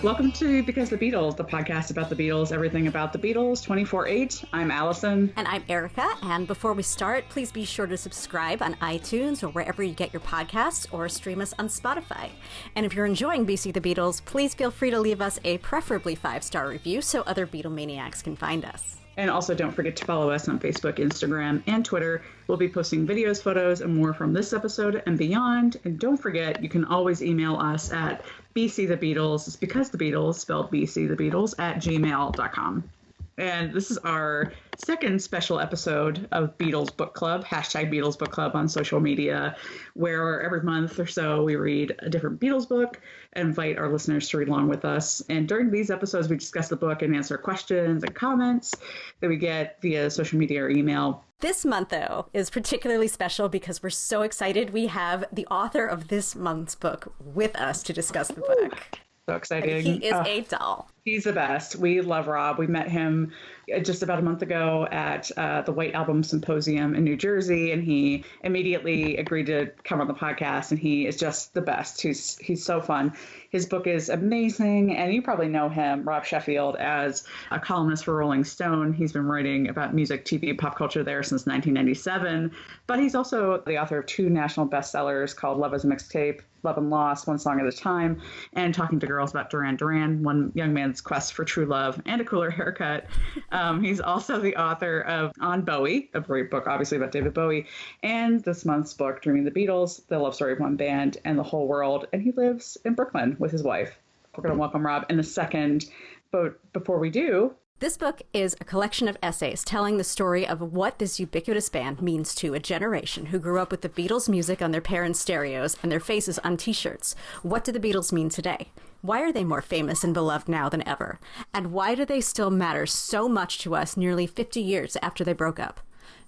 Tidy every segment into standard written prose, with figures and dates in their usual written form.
Welcome to Because the Beatles, the podcast about the Beatles, everything about the Beatles, 24/8. I'm Allison. And I'm Erica. And before we start, please be sure to subscribe on iTunes or wherever you get your podcasts, or stream us on Spotify. And if you're enjoying BC the Beatles, please feel free to leave us a preferably 5-star review so other Beatlemaniacs can find us. And also don't forget to follow us on Facebook, Instagram, and Twitter. We'll be posting videos, photos, and more from this episode and beyond. And don't forget, you can always email us at BCTheBeatles, it's because the Beatles, spelled BC the Beatles, at gmail.com. And this is our second special episode of Beatles Book Club, hashtag Beatles Book Club on social media, where every month or so we read a different Beatles book and invite our listeners to read along with us. And during these episodes, we discuss the book and answer questions and comments that we get via social media or email. This month, though, is particularly special because we're so excited we have the author of this month's book with us to discuss the book. So exciting. And he is a doll. He's the best. We love Rob. We met him just about a month ago at the White Album Symposium in New Jersey, and he immediately agreed to come on the podcast, and he is just the best. He's so fun. His book is amazing, and you probably know him, Rob Sheffield, as a columnist for Rolling Stone. He's been writing about music, TV, pop culture there since 1997, but he's also the author of 2 national bestsellers called Love is a Mixtape, Love and Loss, One Song at a Time, and Talking to Girls About Duran Duran, One Young Man's Quest for True Love and a Cooler Haircut. He's also the author of On Bowie, a great book, obviously, about David Bowie, and this month's book, Dreaming the Beatles, The Love Story of One Band and the Whole World. And he lives in Brooklyn with his wife. We're going to welcome Rob in a second. But before we do, this book is a collection of essays telling the story of what this ubiquitous band means to a generation who grew up with the Beatles music on their parents' stereos and their faces on t-shirts. What do the Beatles mean today? Why are they more famous and beloved now than ever? And why do they still matter so much to us nearly 50 years after they broke up?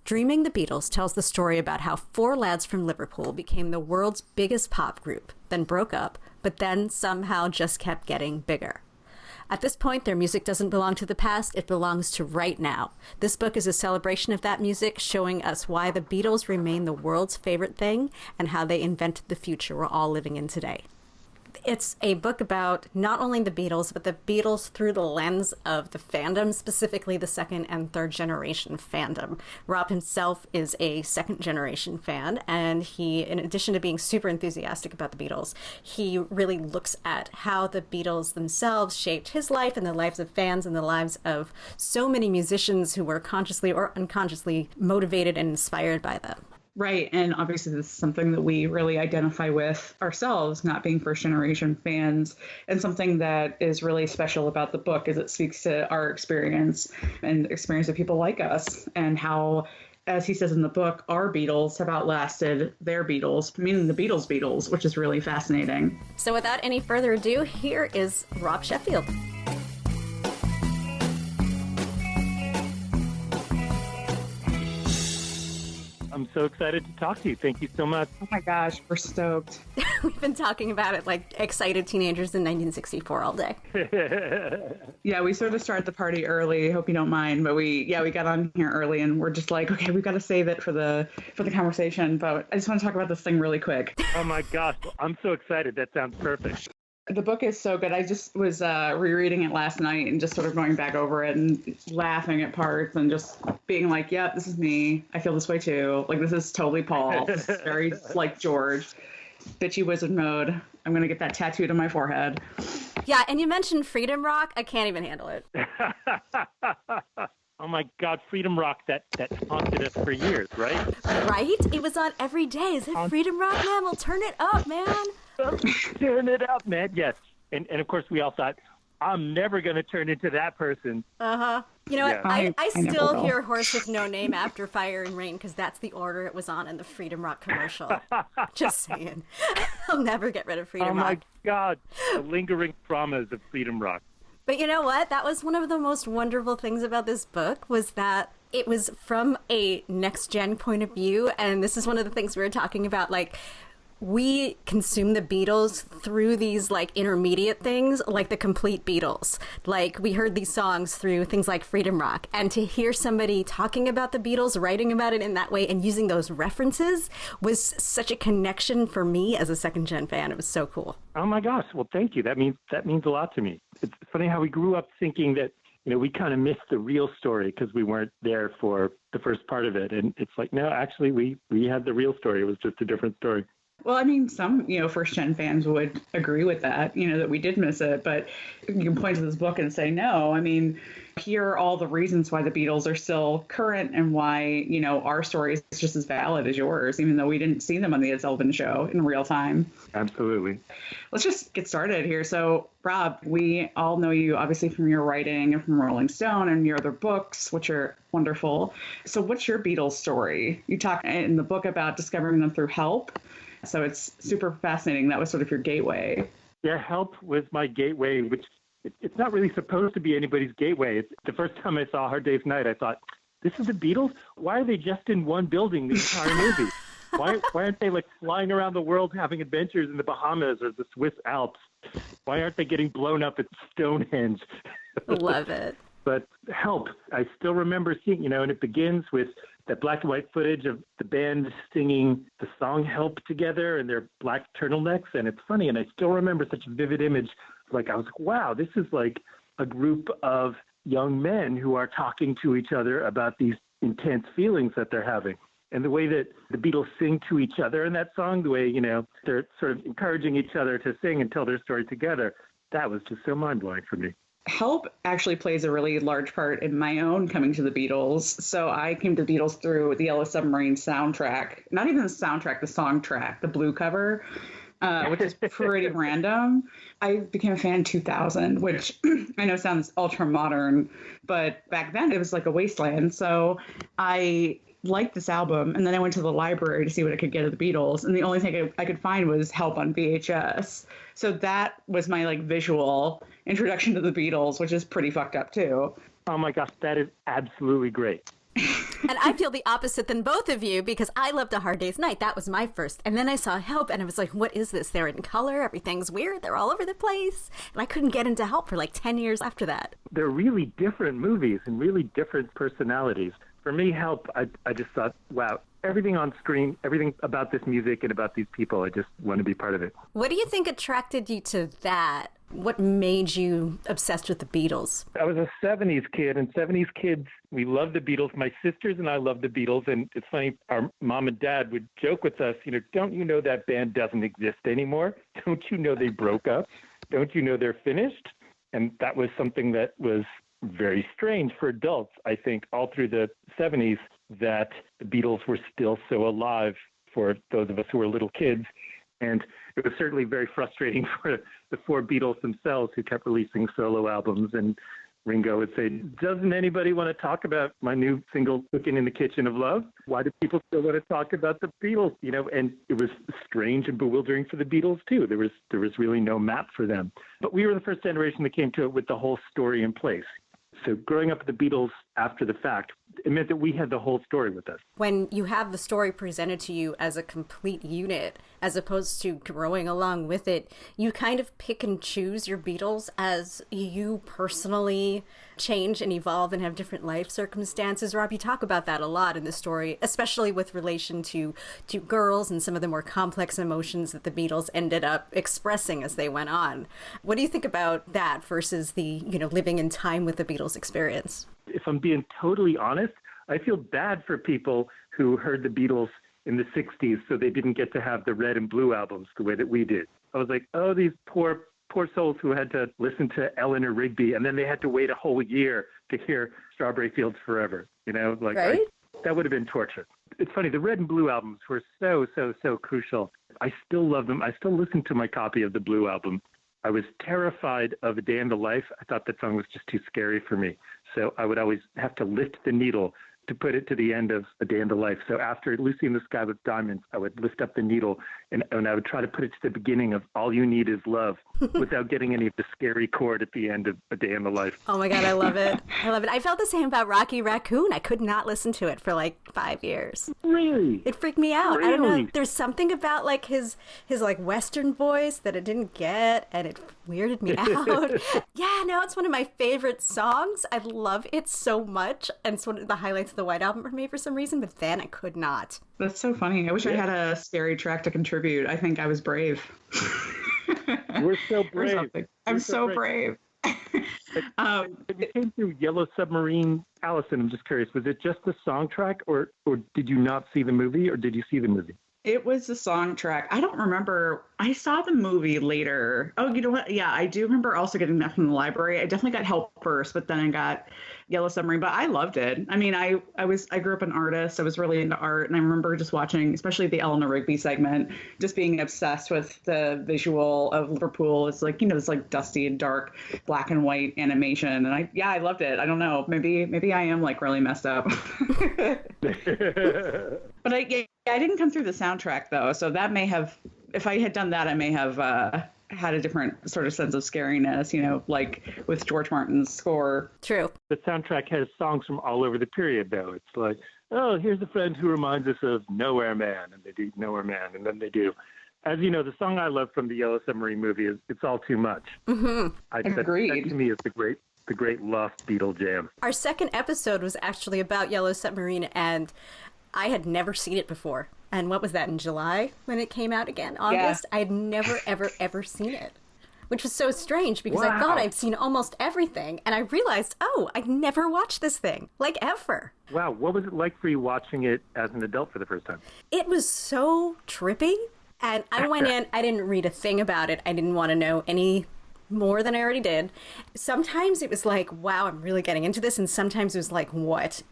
Dreaming the Beatles tells the story about how 4 lads from Liverpool became the world's biggest pop group, then broke up, but then somehow just kept getting bigger. At this point, their music doesn't belong to the past, it belongs to right now. This book is a celebration of that music, showing us why the Beatles remain the world's favorite thing and how they invented the future we're all living in today. It's a book about not only the Beatles, but the Beatles through the lens of the fandom, specifically the second and third generation fandom. Rob himself is a second generation fan, and he, in addition to being super enthusiastic about the Beatles, he really looks at how the Beatles themselves shaped his life and the lives of fans and the lives of so many musicians who were consciously or unconsciously motivated and inspired by them. right, and obviously this is something that we really identify with ourselves, not being first generation fans, and something that is really special about the book is it speaks to our experience and experience of people like us, and how, as he says in the book, our Beatles have outlasted their Beatles, meaning the Beatles, which is really fascinating. So without any further ado, here is Rob Sheffield. I'm so excited to talk to you. Thank you so much. Oh my gosh, we're stoked. We've been talking about it like excited teenagers in 1964 all day. Yeah, we sort of started the party early. Hope you don't mind, but we got on here early, and we're just like, okay, we've got to save it for the conversation. But I just want to talk about this thing really quick. Oh my gosh, I'm so excited. That sounds perfect. The book is so good. I just was rereading it last night and just sort of going back over it and laughing at parts and just being like, yep, this is me. I feel this way too. Like, this is totally Paul. This is very like George. Bitchy wizard mode. I'm going to get that tattooed on my forehead. Yeah, and you mentioned Freedom Rock. I can't even handle it. Oh my God, Freedom Rock, that haunted us for years, right? Right? It was on every day. Is it Freedom Rock, man? Well, turn it up, man. Turn it up, man. Yes. And of course, we all thought, I'm never going to turn into that person. Uh-huh. You know what? Yeah. I still hear Horse with No Name after Fire and Rain because that's the order it was on in the Freedom Rock commercial. Just saying. I'll never get rid of Freedom Rock. Oh my God. The lingering traumas of Freedom Rock. But you know what? That was one of the most wonderful things about this book was that it was from a next-gen point of view. And this is one of the things we were talking about, like, we consume the Beatles through these like intermediate things, like the complete Beatles. Like we heard these songs through things like Freedom Rock, and to hear somebody talking about the Beatles, writing about it in that way and using those references was such a connection for me as a second gen fan. It was so cool. Oh my gosh. Well, thank you. That means a lot to me. It's funny how we grew up thinking that, we kind of missed the real story because we weren't there for the first part of it. And it's like, no, actually we had the real story. It was just a different story. Well, I mean, some, first gen fans would agree with that, that we did miss it, but you can point to this book and say, no, I mean, here are all the reasons why the Beatles are still current and why, our story is just as valid as yours, even though we didn't see them on the Ed Sullivan Show in real time. Absolutely. Let's just get started here. So, Rob, we all know you obviously from your writing and from Rolling Stone and your other books, which are wonderful. So what's your Beatles story? You talk in the book about discovering them through Help. So it's super fascinating. That was sort of your gateway. Yeah, Help was my gateway, which it's not really supposed to be anybody's gateway. It's the first time I saw Hard Day's Night, I thought, this is the Beatles? Why are they just in one building the entire movie? Why aren't they like flying around the world having adventures in the Bahamas or the Swiss Alps? Why aren't they getting blown up at Stonehenge? Love it. But Help, I still remember seeing, and it begins with that black and white footage of the band singing the song Help together in their black turtlenecks. And it's funny, and I still remember such a vivid image. Like, I was like, wow, this is like a group of young men who are talking to each other about these intense feelings that they're having. And the way that the Beatles sing to each other in that song, the way, they're sort of encouraging each other to sing and tell their story together, that was just so mind-blowing for me. Help actually plays a really large part in my own coming to the Beatles. So I came to the Beatles through the Yellow Submarine soundtrack, not even the soundtrack, the song track, the blue cover, which is pretty random. I became a fan in 2000, which I know sounds ultra modern, but back then it was like a wasteland. So I liked this album, and then I went to the library to see what I could get of the Beatles, and the only thing I could find was Help on VHS. So that was my like visual introduction to the Beatles, which is pretty fucked up too. Oh my gosh, that is absolutely great. And I feel the opposite than both of you because I loved A Hard Day's Night. That was my first. And then I saw Help and I was like, what is this? They're in color. Everything's weird. They're all over the place. And I couldn't get into Help for like 10 years after that. They're really different movies and really different personalities. For me, Help, I just thought, wow, everything on screen, everything about this music and about these people, I just want to be part of it. What do you think attracted you to that? What made you obsessed with the Beatles? I was a 70s kid, and 70s kids, we love the Beatles. My sisters and I love the Beatles, and it's funny, our mom and dad would joke with us, don't you know that band doesn't exist anymore? Don't you know they broke up? Don't you know they're finished? And that was something that was very strange for adults, I think, all through the 70s, that the Beatles were still so alive for those of us who were little kids. And it was certainly very frustrating for the four Beatles themselves, who kept releasing solo albums. And Ringo would say, doesn't anybody want to talk about my new single, Cooking in the Kitchen of Love? Why do people still want to talk about the Beatles? And it was strange and bewildering for the Beatles, too. There was really no map for them. But we were the first generation that came to it with the whole story in place. So growing up with the Beatles after the fact, it meant that we had the whole story with us. When you have the story presented to you as a complete unit, as opposed to growing along with it, you kind of pick and choose your Beatles as you personally change and evolve and have different life circumstances. Rob, you talk about that a lot in the story, especially with relation to girls and some of the more complex emotions that the Beatles ended up expressing as they went on. What do you think about that versus the, living in time with the Beatles experience? If I'm being totally honest, I feel bad for people who heard the Beatles in the 60s, so they didn't get to have the red and blue albums the way that we did. I was like, oh, these poor souls who had to listen to Eleanor Rigby, and then they had to wait a whole year to hear Strawberry Fields Forever. Right? That would have been torture. It's funny, the red and blue albums were so crucial. I still love them. I still listen to my copy of the blue album. I was terrified of A Day in the Life. I thought that song was just too scary for me. So I would always have to lift the needle to put it to the end of A Day in the Life. So after Lucy in the Sky with Diamonds, I would lift up the needle and I would try to put it to the beginning of All You Need Is Love without getting any of the scary chord at the end of A Day in the Life. Oh my God, I love it. I love it. I felt the same about Rocky Raccoon. I could not listen to it for like 5 years. Really? It freaked me out. Really? I don't know. There's something about like his like Western voice that I didn't get, and it weirded me out. Yeah, no, it's one of my favorite songs. I love it so much, and it's one of the highlights of the White Album for me for some reason, but then I could not. That's so funny. I wish I had a scary track to contribute. I think I was brave. We're so brave. I'm so brave. When you came through Yellow Submarine, Allison, I'm just curious, was it just the song track, or did you not see the movie, or did you see the movie? It was the song track. I don't remember. I saw the movie later. Oh, you know what? Yeah, I do remember also getting that from the library. I definitely got Help first, but then I got Yellow Submarine. But I loved it. I mean, I grew up an artist. I was really into art, and I remember just watching, especially the Eleanor Rigby segment, just being obsessed with the visual of Liverpool. It's like, this like dusty and dark black and white animation, and I loved it. I don't know. Maybe I am like really messed up. But I didn't come through the soundtrack though, so that may have, if I had done that, I may have had a different sort of sense of scariness, like with George Martin's score. True. The soundtrack has songs from all over the period, though. It's like, oh, here's a friend who reminds us of Nowhere Man, and they do Nowhere Man, and then they do. As you know, the song I love from the Yellow Submarine movie is It's All Too Much. Mm-hmm. Agreed. That to me is the great lost Beatle jam. Our second episode was actually about Yellow Submarine, and I had never seen it before. And what was that, in July when it came out again? August? Yeah. I had never, ever, ever seen it, which was so strange because I thought I'd seen almost everything. And I realized, I never watched this thing, like ever. Wow. What was it like for you watching it as an adult for the first time? It was so trippy. And I went in, I didn't read a thing about it. I didn't want to know any more than I already did. Sometimes it was like, wow, I'm really getting into this. And sometimes it was like, what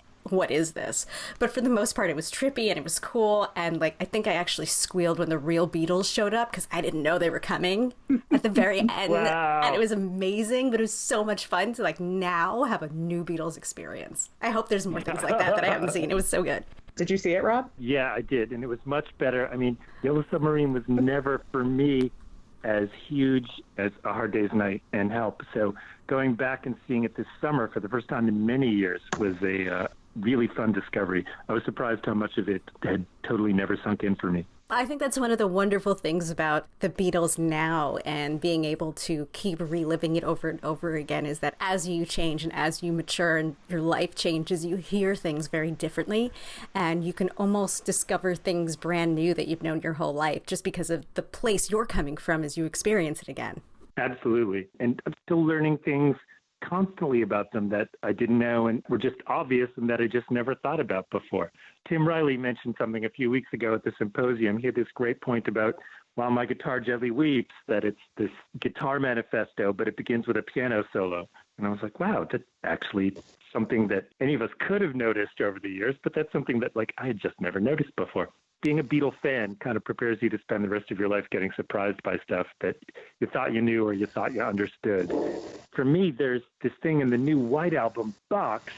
is this? But for the most part, it was trippy and it was cool. And like, I think I actually squealed when the real Beatles showed up because I didn't know they were coming at the very end. Wow. And it was amazing, but it was so much fun to like now have a new Beatles experience. I hope there's more things like that I haven't seen. It was so good. Did you see it, Rob? Yeah, I did. And it was much better. I mean, Yellow Submarine was never for me as huge as A Hard Day's Night and Help. So going back and seeing it this summer for the first time in many years was a really fun discovery. I was surprised how much of it had totally never sunk in for me. I think that's one of the wonderful things about the Beatles now and being able to keep reliving it over and over again is that as you change and as you mature and your life changes, you hear things very differently and you can almost discover things brand new that you've known your whole life just because of the place you're coming from as you experience it again. Absolutely. And I'm still learning things constantly about them that I didn't know and were just obvious and that I just never thought about before. Tim Riley mentioned something a few weeks ago at the symposium. He had this great point about While My Guitar Gently Weeps, that it's this guitar manifesto, but it begins with a piano solo. And I was like, wow, that's actually something that any of us could have noticed over the years, but that's something that like I had just never noticed before. Being a Beatle fan kind of prepares you to spend the rest of your life getting surprised by stuff that you thought you knew or you thought you understood. For me, there's this thing in the new White Album box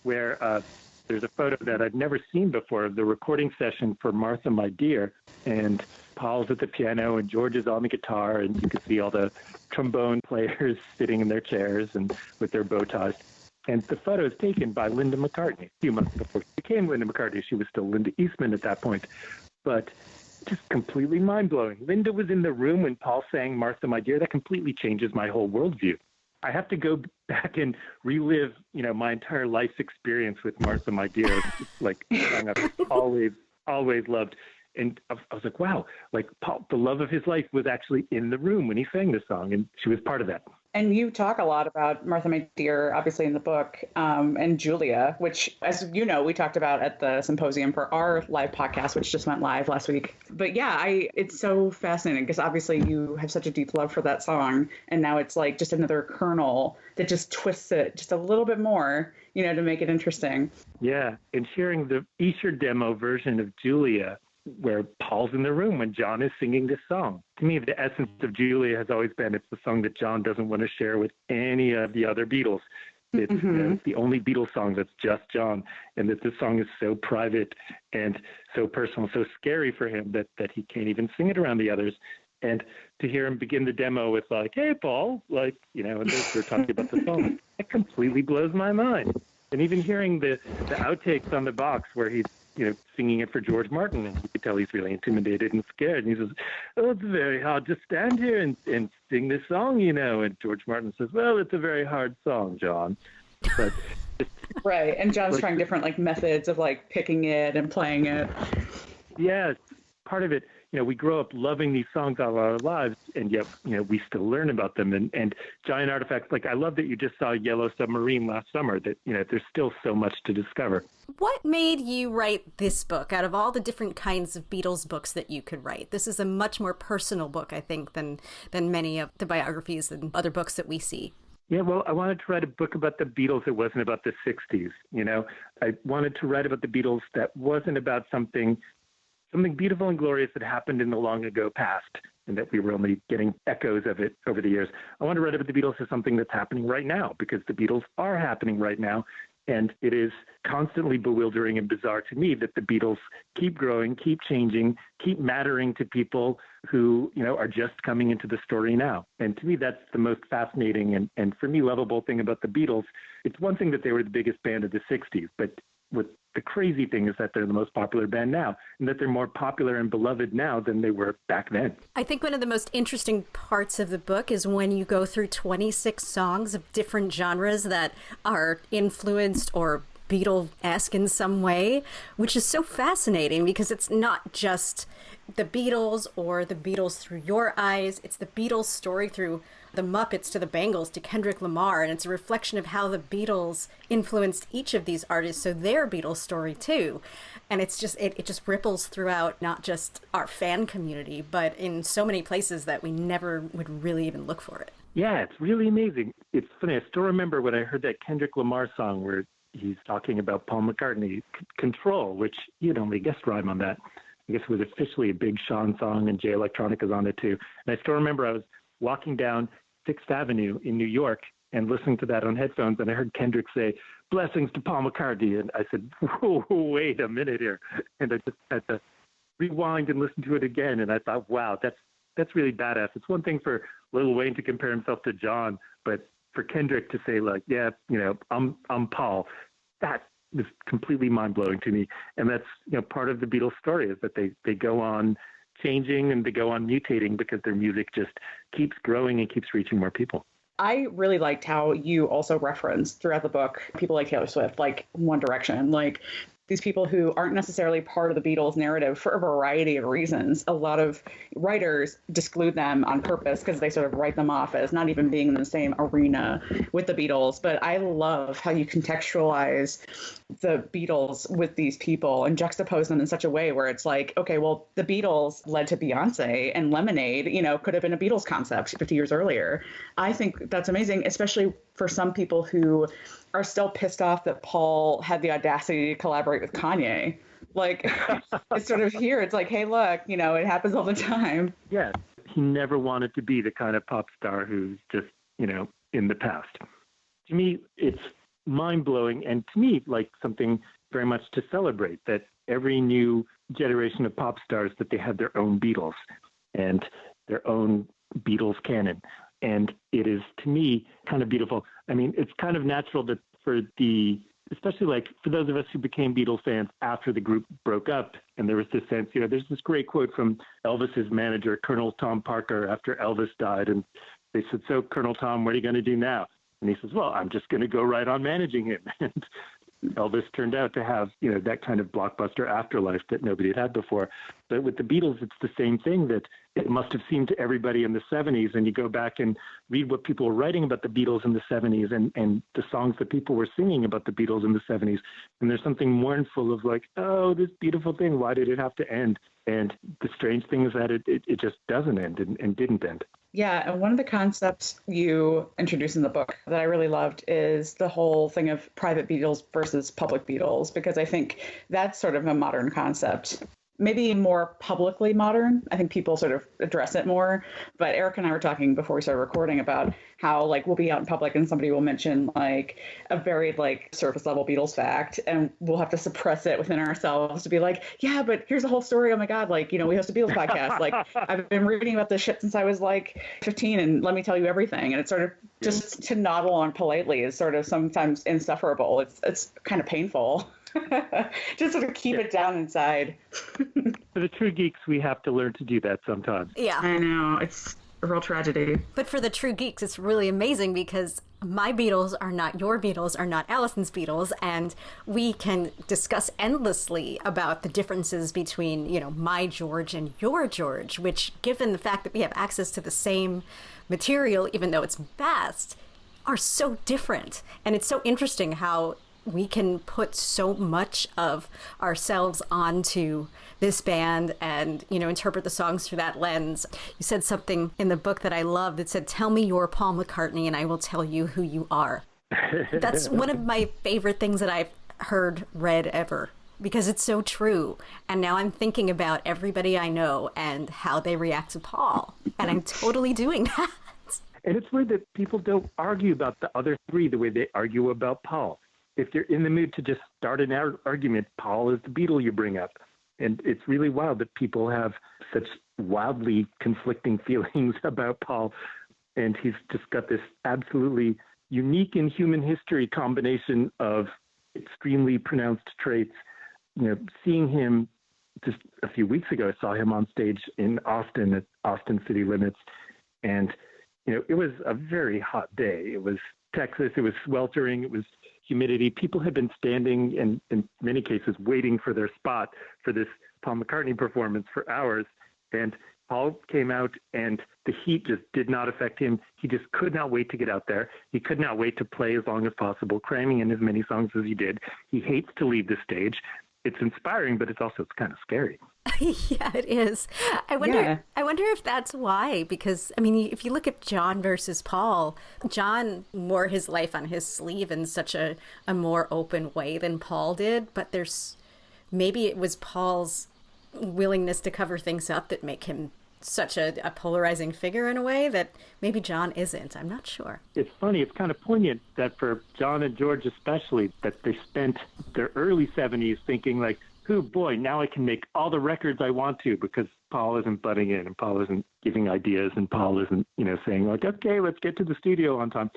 where there's a photo that I'd never seen before of the recording session for Martha, My Dear. And Paul's at the piano and George is on the guitar, and you could see all the trombone players sitting in their chairs and with their bow ties. And the photo is taken by Linda McCartney a few months before she became Linda McCartney. She was still Linda Eastman at that point. But just completely mind-blowing. Linda was in the room when Paul sang Martha, My Dear. That completely changes my whole worldview. I have to go back and relive, my entire life's experience with Martha, My Dear, like song I've always loved. And I was like, wow, like Paul, the love of his life was actually in the room when he sang this song, and she was part of that. And you talk a lot about Martha, My Dear, obviously in the book, and Julia, which, as you know, we talked about at the symposium for our live podcast, which just went live last week. But yeah, it's so fascinating because obviously you have such a deep love for that song. And now it's like just another kernel that just twists it just a little bit more, to make it interesting. Yeah. And sharing the Esher demo version of Julia, where Paul's in the room when John is singing this song. To me, the essence of Julia has always been it's the song that John doesn't want to share with any of the other Beatles. It's Mm-hmm. the only Beatles song that's just John, and that this song is so private and so personal, so scary for him that he can't even sing it around the others. And to hear him begin the demo with like, "Hey, Paul," like, and they're talking about the song, that completely blows my mind. And even hearing the outtakes on the box where he's, singing it for George Martin, and you could tell he's really intimidated and scared. And he says, "Oh, it's very hard to stand here and sing this song, And George Martin says, "Well, it's a very hard song, John." But Right. And John's trying different methods of picking it and playing it. yeah, part of it, we grow up loving these songs all our lives, and yet, we still learn about them. And giant artifacts, I love that you just saw Yellow Submarine last summer, that, there's still so much to discover. What made you write this book out of all the different kinds of Beatles books that you could write? This is a much more personal book, I think, than many of the biographies and other books that we see. Yeah, well, I wanted to write a book about the Beatles that wasn't about the 60s, I wanted to write about the Beatles that wasn't about something beautiful and glorious that happened in the long ago past, and that we were only getting echoes of it over the years. I want to write about the Beatles as something that's happening right now, because the Beatles are happening right now. And it is constantly bewildering and bizarre to me that the Beatles keep growing, keep changing, keep mattering to people who, are just coming into the story now. And to me, that's the most fascinating and for me, lovable thing about the Beatles. It's one thing that they were the biggest band of the 60s, but what the crazy thing is that they're the most popular band now, and that they're more popular and beloved now than they were back then. I think one of the most interesting parts of the book is when you go through 26 songs of different genres that are influenced or Beatle-esque in some way, which is so fascinating because it's not just the Beatles or the Beatles through your eyes. It's the Beatles story through the Muppets to the Bangles to Kendrick Lamar, and it's a reflection of how the Beatles influenced each of these artists, so their Beatles story too. And it's just it just ripples throughout not just our fan community, but in so many places that we never would really even look for it. Yeah, it's really amazing. It's funny. I still remember when I heard that Kendrick Lamar song where he's talking about Paul McCartney, Control, which he had only guest rhyme on that. I guess it was officially a Big Sean song, and Jay Electronica's on it too. And I still remember I was walking down 6th Avenue in New York and listening to that on headphones, and I heard Kendrick say, "Blessings to Paul McCartney." And I said, "Whoa, wait a minute here." And I just had to rewind and listen to it again. And I thought, wow, that's really badass. It's one thing for Lil Wayne to compare himself to John, but for Kendrick to say I'm Paul, that is completely mind-blowing to me. And that's, part of the Beatles story is that they go on changing and they go on mutating because their music just keeps growing and keeps reaching more people. I really liked how you also referenced throughout the book people like Taylor Swift, like One Direction, these people who aren't necessarily part of the Beatles narrative for a variety of reasons. A lot of writers disclude them on purpose because they sort of write them off as not even being in the same arena with the Beatles. But I love how you contextualize the Beatles with these people and juxtapose them in such a way where it's like, okay, well, the Beatles led to Beyonce, and Lemonade, could have been a Beatles concept 50 years earlier. I think that's amazing, especially for some people who are still pissed off that Paul had the audacity to collaborate with Kanye. It's sort of here. It's like, hey, look, it happens all the time. Yeah. He never wanted to be the kind of pop star who's just, in the past. To me, it's mind-blowing, and to me, something very much to celebrate, that every new generation of pop stars, that they have their own Beatles and their own Beatles canon. And it is, to me, kind of beautiful. I mean, it's kind of natural that especially for those of us who became Beatles fans after the group broke up, and there was this sense, there's this great quote from Elvis's manager, Colonel Tom Parker, after Elvis died. And they said, "So, Colonel Tom, what are you going to do now?" And he says, "Well, I'm just going to go right on managing him." And Elvis turned out to have, that kind of blockbuster afterlife that nobody had before. But with the Beatles, it's the same thing, that it must have seemed to everybody in the 70s. And you go back and read what people were writing about the Beatles in the 70s and the songs that people were singing about the Beatles in the 70s. And there's something mournful of oh, this beautiful thing, why did it have to end? And the strange thing is that it just doesn't end and didn't end. Yeah, and one of the concepts you introduce in the book that I really loved is the whole thing of private Beatles versus public Beatles, because I think that's sort of a modern concept. maybe more publicly modern. I think people sort of address it more. But Eric and I were talking before we started recording about how like we'll be out in public and somebody will mention like a very like surface level Beatles fact, and we'll have to suppress it within ourselves to be like, yeah, but here's the whole story. Oh my God, like, we host a Beatles podcast. Like I've been reading about this shit since I was like 15, and let me tell you everything. And it's sort of just to nod along politely is sort of sometimes insufferable. It's kind of painful. Just sort of keep it down inside. For the true geeks, we have to learn to do that sometimes. Yeah. I know. It's a real tragedy. But for the true geeks, it's really amazing because my Beatles are not your Beatles, are not Allison's Beatles, and we can discuss endlessly about the differences between, my George and your George, which, given the fact that we have access to the same material, even though it's vast, are so different. And it's so interesting how we can put so much of ourselves onto this band and, interpret the songs through that lens. You said something in the book that I love that said, "Tell me you're Paul McCartney and I will tell you who you are." That's one of my favorite things that I've read ever, because it's so true. And now I'm thinking about everybody I know and how they react to Paul. And I'm totally doing that. And it's weird that people don't argue about the other three the way they argue about Paul. If you're in the mood to just start an argument, Paul is the Beatle you bring up. And it's really wild that people have such wildly conflicting feelings about Paul. And he's just got this absolutely unique in human history combination of extremely pronounced traits. Seeing him just a few weeks ago, I saw him on stage in Austin at Austin City Limits. And, it was a very hot day. It was Texas. It was sweltering. It was humidity. People had been standing and in many cases waiting for their spot for this Paul McCartney performance for hours. And Paul came out and the heat just did not affect him. He just could not wait to get out there. He could not wait to play as long as possible, cramming in as many songs as he did. He hates to leave the stage. It's inspiring, but it's kind of scary. Yeah, it is. I wonder if that's why, because, if you look at John versus Paul, John wore his life on his sleeve in such a more open way than Paul did, but maybe it was Paul's willingness to cover things up that make him such a polarizing figure in a way that maybe John isn't. I'm not sure. It's funny. It's kind of poignant that for John and George especially, that they spent their early 70s thinking like, oh boy, now I can make all the records I want to because Paul isn't butting in and Paul isn't giving ideas and Paul isn't, saying like, okay, let's get to the studio on time.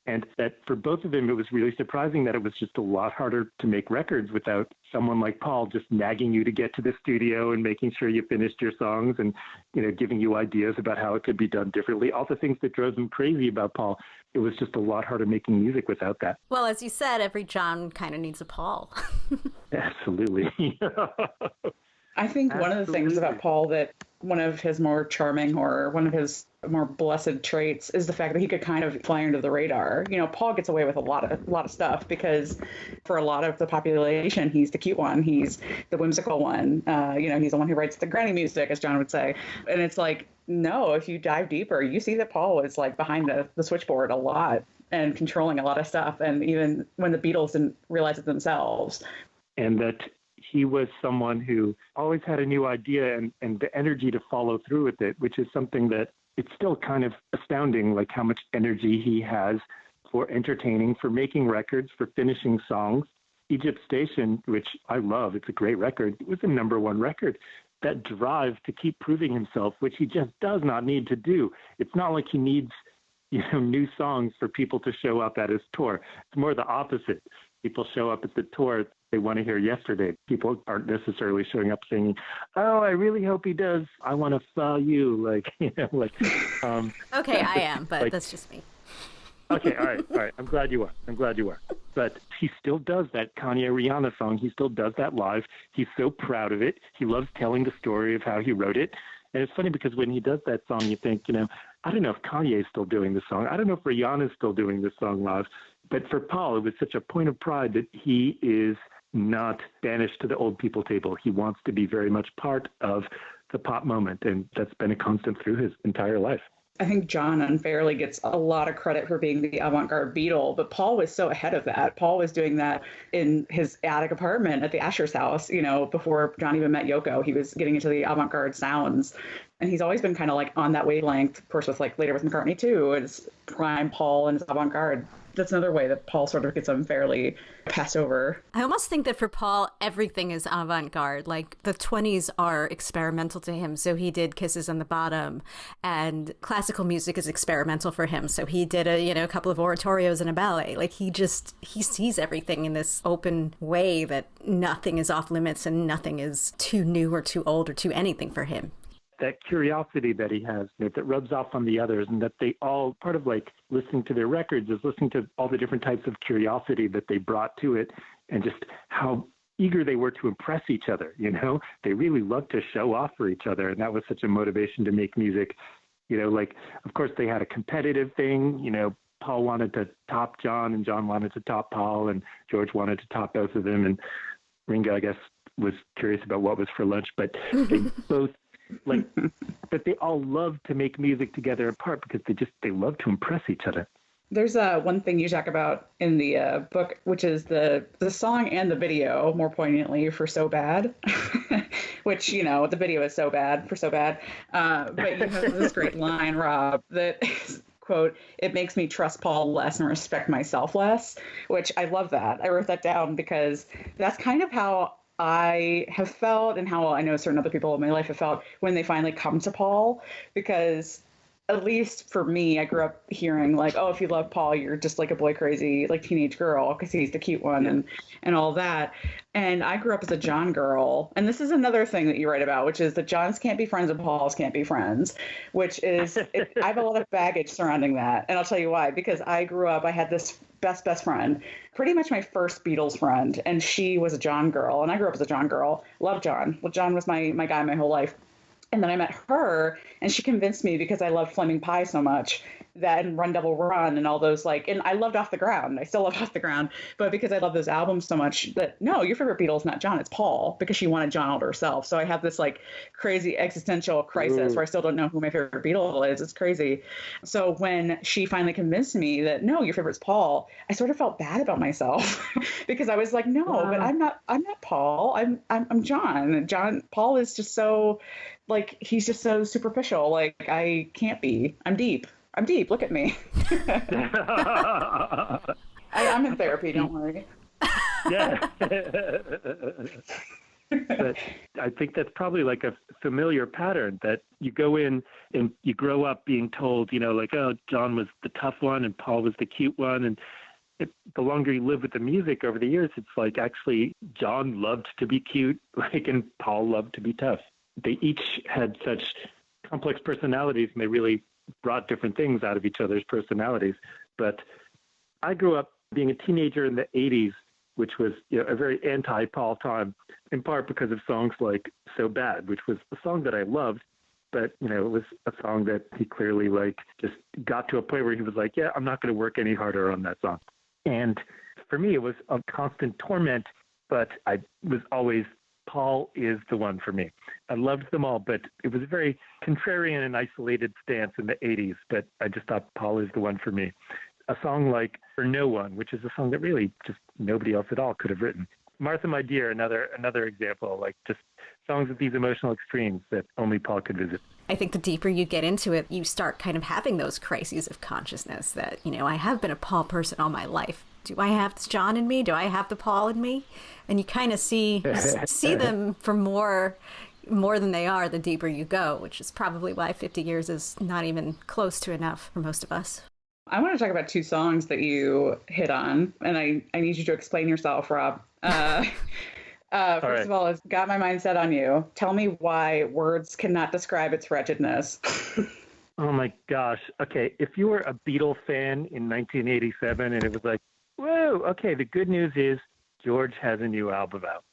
And that for both of them, it was really surprising that it was just a lot harder to make records without someone like Paul just nagging you to get to the studio and making sure you finished your songs and, giving you ideas about how it could be done differently. All the things that drove them crazy about Paul, it was just a lot harder making music without that. Well, as you said, every John kind of needs a Paul. Absolutely. I think one of the things about Paul that one of his more charming or one of his more blessed traits is the fact that he could kind of fly under the radar. Paul gets away with a lot of stuff because for a lot of the population, he's the cute one. He's the whimsical one. He's the one who writes the granny music, as John would say. And it's like, no, if you dive deeper, you see that Paul was like behind the switchboard a lot and controlling a lot of stuff. And even when the Beatles didn't realize it themselves. And that he was someone who always had a new idea and the energy to follow through with it, which is something that it's still kind of astounding, like how much energy he has for entertaining, for making records, for finishing songs. Egypt Station, which I love, it's a great record. It was a number one record. That drive to keep proving himself, which he just does not need to do. It's not like he needs, new songs for people to show up at his tour. It's more the opposite. People show up at the tour, they want to hear Yesterday. People aren't necessarily showing up singing, oh, I really hope he does. I want to follow you. Okay, I am, but that's just me. Okay, all right. I'm glad you are. But he still does that Kanye Rihanna song. He still does that live. He's so proud of it. He loves telling the story of how he wrote it. And it's funny because when he does that song, you think, I don't know if Kanye is still doing this song. I don't know if Rihanna is still doing this song live. But for Paul, it was such a point of pride that he is not banished to the old people table. He wants to be very much part of the pop moment. And that's been a constant through his entire life. I think John unfairly gets a lot of credit for being the avant-garde Beatle, but Paul was so ahead of that. Paul was doing that in his attic apartment at the Asher's house, before John even met Yoko. He was getting into the avant-garde sounds. And he's always been kind of like on that wavelength, of course, with like later with McCartney too, is prime Paul and his avant-garde. That's another way that Paul sort of gets unfairly passed over. I almost think that for Paul, everything is avant-garde. Like the 20s are experimental to him. So he did Kisses on the Bottom, and classical music is experimental for him. So he did a couple of oratorios and a ballet. Like he sees everything in this open way that nothing is off limits and nothing is too new or too old or too anything for him. That curiosity that he has that rubs off on the others, and that they all, part of like listening to their records is listening to all the different types of curiosity that they brought to it, and just how eager they were to impress each other. They really loved to show off for each other, and that was such a motivation to make music. Like, of course they had a competitive thing. Paul wanted to top John, and John wanted to top Paul, and George wanted to top both of them, and Ringo, I guess, was curious about what was for lunch, but they both but they all love to make music together in part because they love to impress each other. There's one thing you talk about in the book, which is the song and the video, more poignantly, for So Bad, which, the video is so bad for So Bad. But you have this great line, Rob, that is, quote, "It makes me trust Paul less and respect myself less," which I love that. I wrote that down because that's kind of how I have felt, and how I know certain other people in my life have felt when they finally come to Paul, because at least for me, I grew up hearing like, oh, if you love Paul, you're just like a boy crazy, like teenage girl, because he's the cute one and all that. And I grew up as a John girl. And this is another thing that you write about, which is that Johns can't be friends and Pauls can't be friends, which is, I have a lot of baggage surrounding that. And I'll tell you why, because I grew up, I had this best friend, pretty much my first Beatles friend. And she was a John girl. And I grew up as a John girl, loved John. Well, John was my guy my whole life. And then I met her, and she convinced me, because I loved Fleming Pie so much, that and Run Devil Run and all those, and I loved Off the Ground. I still love Off the Ground, but because I love those albums so much, that no, your favorite Beatle is not John, it's Paul, because she wanted John all to herself. So I have this crazy existential crisis where I still don't know who my favorite Beatle is. It's crazy. So when she finally convinced me that no, your favorite's Paul, I sort of felt bad about myself because I was like, no, but I'm not Paul. I'm John. Paul is just so he's just so superficial. I can't be. I'm deep. Look at me. I'm in therapy. Don't worry. Yeah. But I think that's probably a familiar pattern, that you go in and you grow up being told, oh, John was the tough one and Paul was the cute one. And the longer you live with the music over the years, it's actually John loved to be cute, and Paul loved to be tough. They each had such complex personalities, and they really brought different things out of each other's personalities. But I grew up being a teenager in the 80s, which was a very anti-Paul time, in part because of songs like So Bad, which was a song that I loved, but it was a song that he clearly just got to a point where he was yeah, I'm not going to work any harder on that song. And for me, it was a constant torment, but I was always, Paul is the one for me. I loved them all, but it was a very contrarian and isolated stance in the 80s, but I just thought Paul is the one for me. A song like For No One, which is a song that really just nobody else at all could have written. Martha, My Dear, another example, just songs with these emotional extremes that only Paul could visit. I think the deeper you get into it, you start kind of having those crises of consciousness that, I have been a Paul person all my life. Do I have this John in me? Do I have the Paul in me? And you kind of see them for more than they are the deeper you go, which is probably why 50 years is not even close to enough for most of us. I want to talk about two songs that you hit on, and I need you to explain yourself, Rob. First of all, it's Got My Mind Set on You. Tell me why words cannot describe its wretchedness. Oh my gosh. Okay, if you were a Beatles fan in 1987 and it was whoa, okay, the good news is George has a new album out.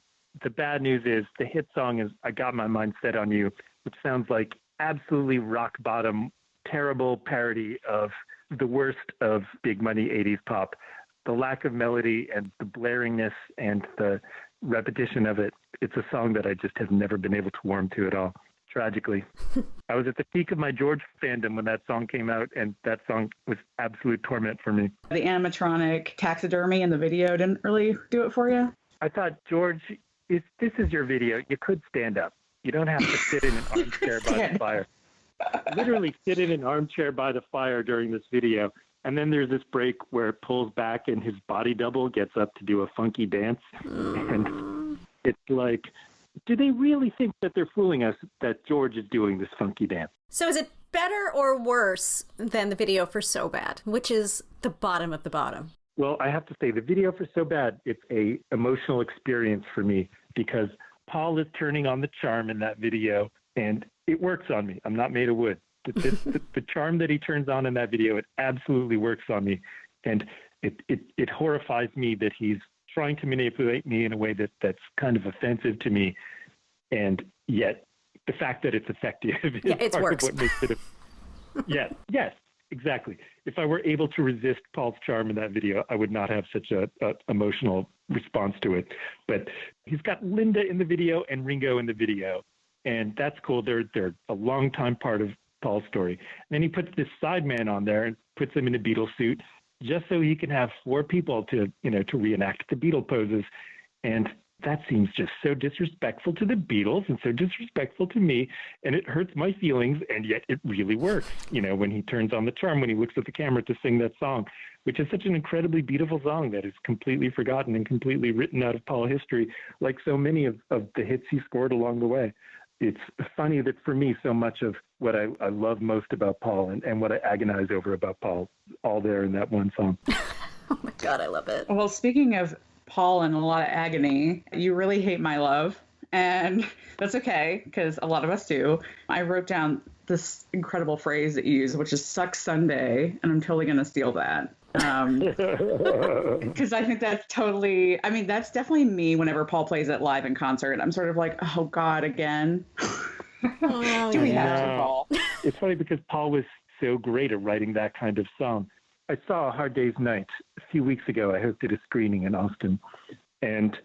The bad news is the hit song is I Got My Mind Set on You, which sounds like absolutely rock bottom, terrible parody of the worst of big money 80s pop. The lack of melody and the blaringness and the repetition of it, it's a song that I just have never been able to warm to at all. tragically. I was at the peak of my George fandom when that song came out, and that song was absolute torment for me. The animatronic taxidermy in the video didn't really do it for you? I thought, George, if this is your video, you could stand up. You don't have to sit in an armchair by the fire. Literally sit in an armchair by the fire during this video. And then there's this break where it pulls back and his body double gets up to do a funky dance. And it's like, do they really think that they're fooling us that George is doing this funky dance? So is it better or worse than the video for So Bad, which is the bottom of the bottom? Well, I have to say, the video for So Bad, it's a emotional experience for me because Paul is turning on the charm in that video, and it works on me. I'm not made of wood. The charm that he turns on in that video, it absolutely works on me. And it horrifies me that he's trying to manipulate me in a way that's kind of offensive to me. And yet the fact that it's effective is part of what makes it. Yes, exactly. If I were able to resist Paul's charm in that video, I would not have such a emotional response to it. But he's got Linda in the video and Ringo in the video. And that's cool. They're a long-time part of Paul's story. And then he puts this sideman on there and puts him in a Beatle suit just so he can have four people to reenact the Beatle poses. And that seems just so disrespectful to the Beatles and so disrespectful to me. And it hurts my feelings. And yet it really works, when he turns on the charm, when he looks at the camera to sing that song, which is such an incredibly beautiful song that is completely forgotten and completely written out of Paul history, like so many of the hits he scored along the way. It's funny that for me, so much of what I love most about Paul and what I agonize over about Paul, all there in that one song. Oh my God, I love it. Well, speaking of Paul and a lot of agony, you really hate My Love. And that's okay, because a lot of us do. I wrote down this incredible phrase that you use, which is "suck Sunday," and I'm totally going to steal that. Because I think that's that's definitely me whenever Paul plays it live in concert. I'm sort of like, oh God, again. Oh, Do we have to, Paul? It's funny because Paul was so great at writing that kind of song. I saw A Hard Day's Night a few weeks ago. I hosted a screening in Austin. And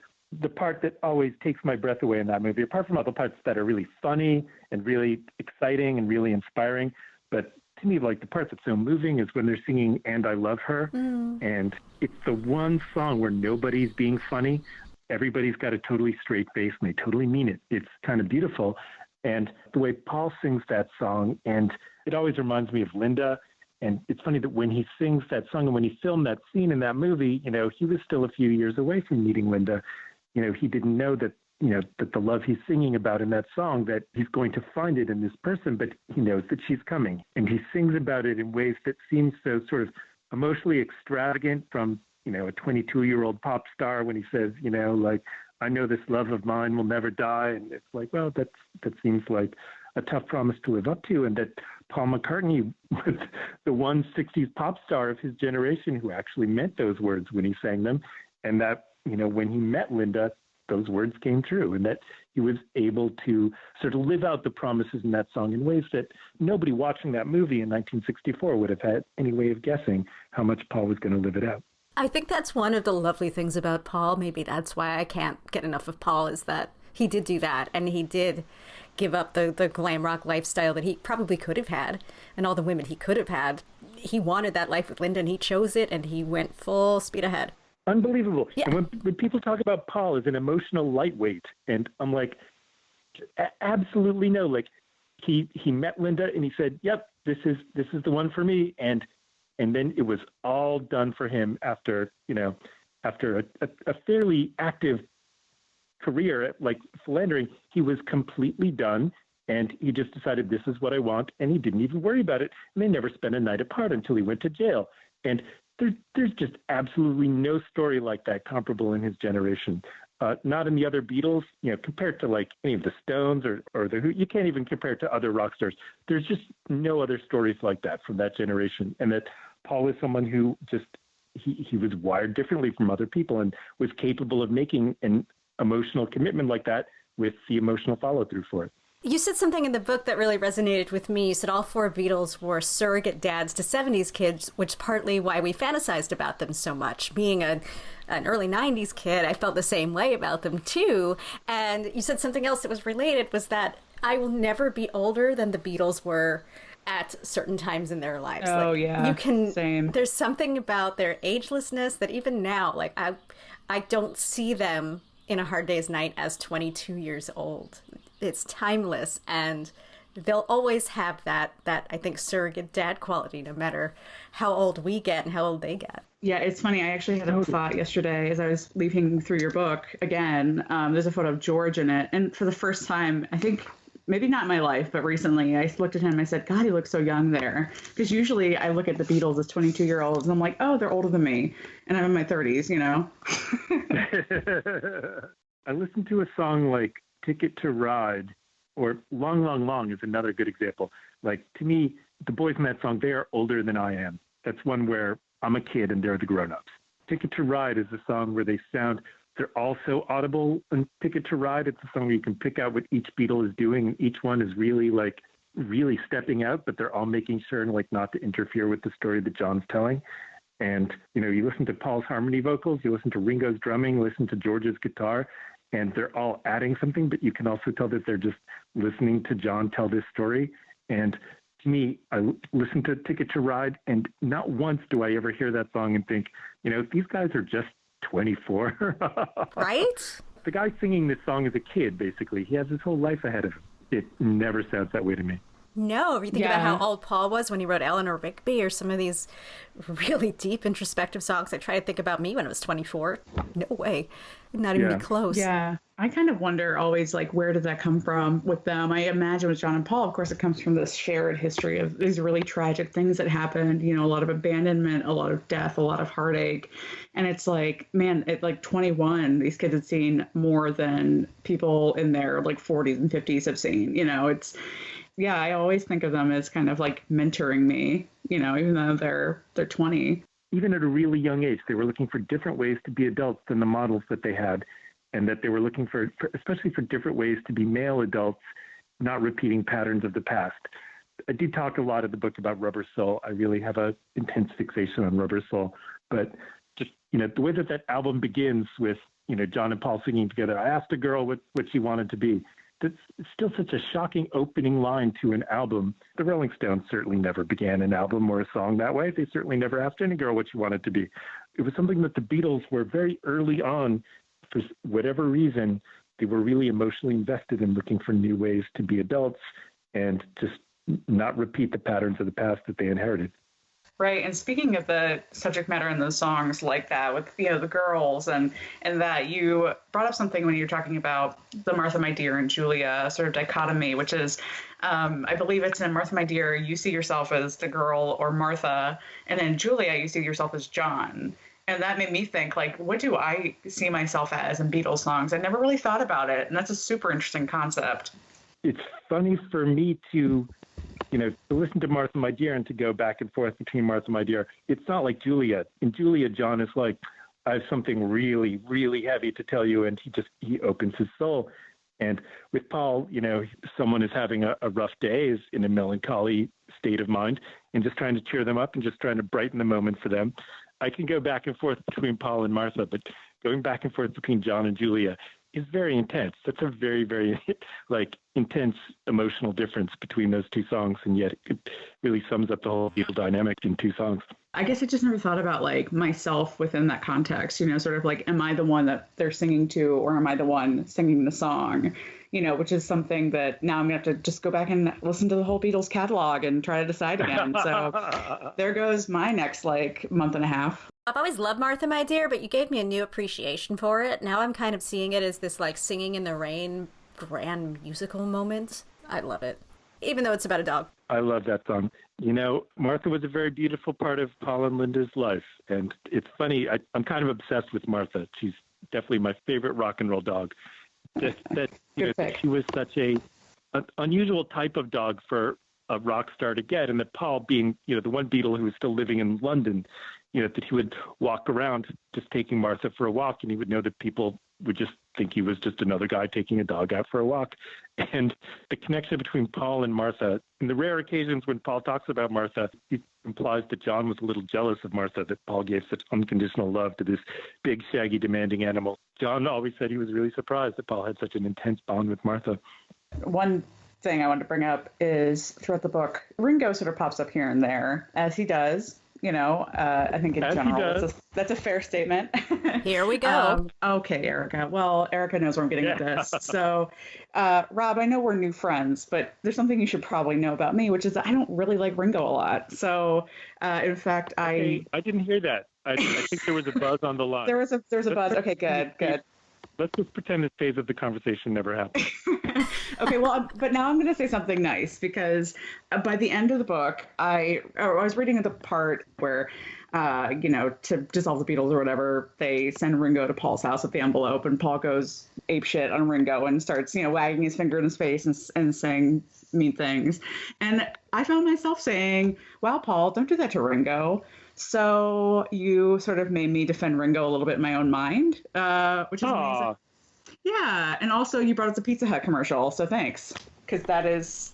the part that always takes my breath away in that movie, apart from all the parts that are really funny and really exciting and really inspiring, but to me, like the part that's so moving is when they're singing "And I Love Her." And it's the one song where nobody's being funny. Everybody's got a totally straight face and they totally mean it. It's kind of beautiful. And the way Paul sings that song, and it always reminds me of Linda. And it's funny that when he sings that song and when he filmed that scene in that movie, he was still a few years away from meeting Linda. He didn't know that that the love he's singing about in that song, that he's going to find it in this person, but he knows that she's coming. And he sings about it in ways that seem so sort of emotionally extravagant from, a 22-year-old pop star when he says, like, I know this love of mine will never die. And it's like, well, that seems like a tough promise to live up to. And that Paul McCartney was the one 60s pop star of his generation who actually meant those words when he sang them. And that, when he met Linda, those words came true, and that he was able to sort of live out the promises in that song in ways that nobody watching that movie in 1964 would have had any way of guessing how much Paul was going to live it out. I think that's one of the lovely things about Paul. Maybe that's why I can't get enough of Paul, is that he did do that, and he did give up the glam rock lifestyle that he probably could have had, and all the women he could have had. He wanted that life with Linda, and he chose it, and he went full speed ahead. Unbelievable. Yeah. And when people talk about Paul as an emotional lightweight, and I'm like, absolutely no. Like, he met Linda and he said, yep, this is the one for me. And then it was all done for him after a fairly active career, like philandering. He was completely done. And he just decided, this is what I want. And he didn't even worry about it. And they never spent a night apart until he went to jail. And there's just absolutely no story like that comparable in his generation. Not in the other Beatles, compared to like any of the Stones or the Who. You can't even compare it to other rock stars. There's just no other stories like that from that generation. And that Paul was someone who just, he was wired differently from other people and was capable of making an emotional commitment like that with the emotional follow through for it. You said something in the book that really resonated with me. You said all four Beatles were surrogate dads to 70s kids, which is partly why we fantasized about them so much. Being an early 90s kid, I felt the same way about them too. And you said something else that was related, was that I will never be older than the Beatles were at certain times in their lives. Oh, Like, yeah. you can, Same. there's something about their agelessness that even now, like, I don't see them in A Hard Day's Night as 22 years old. It's timeless, and they'll always have that I think surrogate dad quality, no matter how old we get and how old they get. Yeah, it's funny. I actually had a thought yesterday as I was leafing through your book again. There's a photo of George in it. And for the first time, I think maybe not in my life, but recently I looked at him and I said, God, he looks so young there. Because usually I look at the Beatles as 22-year-olds and I'm like, oh, they're older than me. And I'm in my 30s, you know? I listened to a song like Ticket to Ride, or Long, Long, Long is another good example. Like, to me, the boys in that song, they are older than I am. That's one where I'm a kid and they're the grown-ups. Ticket to Ride is a song where they're all so audible in Ticket to Ride. It's a song where you can pick out what each Beatle is doing, and each one is really stepping out, but they're all making sure not to interfere with the story that John's telling. And, you listen to Paul's harmony vocals, you listen to Ringo's drumming, listen to George's guitar, and they're all adding something, but you can also tell that they're just listening to John tell this story. And to me, I listen to Ticket to Ride, and not once do I ever hear that song and think, these guys are just 24. Right? The guy singing this song is a kid, basically. He has his whole life ahead of him. It never sounds that way to me. No, if you think about how old Paul was when he wrote Eleanor Rigby, or some of these really deep introspective songs. I try to think about me when I was 24. No way. Not even close. Yeah. I kind of wonder always, where did that come from with them? I imagine with John and Paul, of course, it comes from this shared history of these really tragic things that happened, a lot of abandonment, a lot of death, a lot of heartache. And it's like, man, at 21, these kids had seen more than people in their 40s and 50s have seen. I always think of them as kind of mentoring me, even though they're 20. Even at a really young age, they were looking for different ways to be adults than the models that they had, and that they were looking for especially for different ways to be male adults, not repeating patterns of the past. I do talk a lot in the book about Rubber Soul. I really have an intense fixation on Rubber Soul, but just, the way that album begins with, John and Paul singing together, I asked a girl what she wanted to be. That's still such a shocking opening line to an album. The Rolling Stones certainly never began an album or a song that way. They certainly never asked any girl what she wanted to be. It was something that the Beatles were very early on, for whatever reason, they were really emotionally invested in looking for new ways to be adults and just not repeat the patterns of the past that they inherited. Right. And speaking of the subject matter in those songs like that with, the girls and that, you brought up something when you were talking about the Martha, My Dear and Julia sort of dichotomy, which is, I believe it's in Martha, My Dear, you see yourself as the girl or Martha, and then Julia, you see yourself as John. And that made me think, what do I see myself as in Beatles songs? I never really thought about it. And that's a super interesting concept. It's funny for me to listen to Martha, My Dear, and to go back and forth between Martha, My Dear. It's not like Julia. In Julia, John is like, I have something really, really heavy to tell you, and he opens his soul. And with Paul, someone is having a rough day, is in a melancholy state of mind, and just trying to cheer them up and just trying to brighten the moment for them. I can go back and forth between Paul and Martha, but going back and forth between John and Julia is very intense. That's a very, very intense emotional difference between those two songs, and yet it really sums up the whole Beatle dynamic in two songs. I guess I just never thought about myself within that context, sort of am I the one that they're singing to, or am I the one singing the song? Which is something that now I'm going to have to just go back and listen to the whole Beatles catalog and try to decide again. So there goes my next month and a half. I've always loved Martha, My Dear, but you gave me a new appreciation for it. Now I'm kind of seeing it as this singing in the rain grand musical moment. I love it, even though it's about a dog. I love that song. Martha was a very beautiful part of Paul and Linda's life. And it's funny, I'm kind of obsessed with Martha. She's definitely my favorite rock and roll dog. That she was such an unusual type of dog for a rock star to get, and that Paul, being the one Beatle who was still living in London, that he would walk around just taking Martha for a walk, and he would know that people would just think he was just another guy taking a dog out for a walk. And the connection between Paul and Martha, in the rare occasions when Paul talks about Martha, he implies that John was a little jealous of Martha, that Paul gave such unconditional love to this big, shaggy, demanding animal. John always said he was really surprised that Paul had such an intense bond with Martha. One thing I wanted to bring up is throughout the book, Ringo sort of pops up here and there, as he does. I think in general, that's a fair statement. Here we go. Okay, Erica. Well, Erica knows where I'm getting at this. So, Rob, I know we're new friends, but there's something you should probably know about me, which is that I don't really like Ringo a lot. So, in fact, I didn't hear that. I think there was a buzz on the line. There was a buzz. Okay, good. Let's just pretend this phase of the conversation never happened. Okay, well, but now I'm going to say something nice because by the end of the book, I was reading the part where, to dissolve the Beatles or whatever, they send Ringo to Paul's house with the envelope, and Paul goes apeshit on Ringo and starts, wagging his finger in his face and saying mean things. And I found myself saying, wow, Paul, don't do that to Ringo. So you sort of made me defend Ringo a little bit in my own mind, which is amazing. Yeah, and also you brought up the Pizza Hut commercial, so thanks, because that is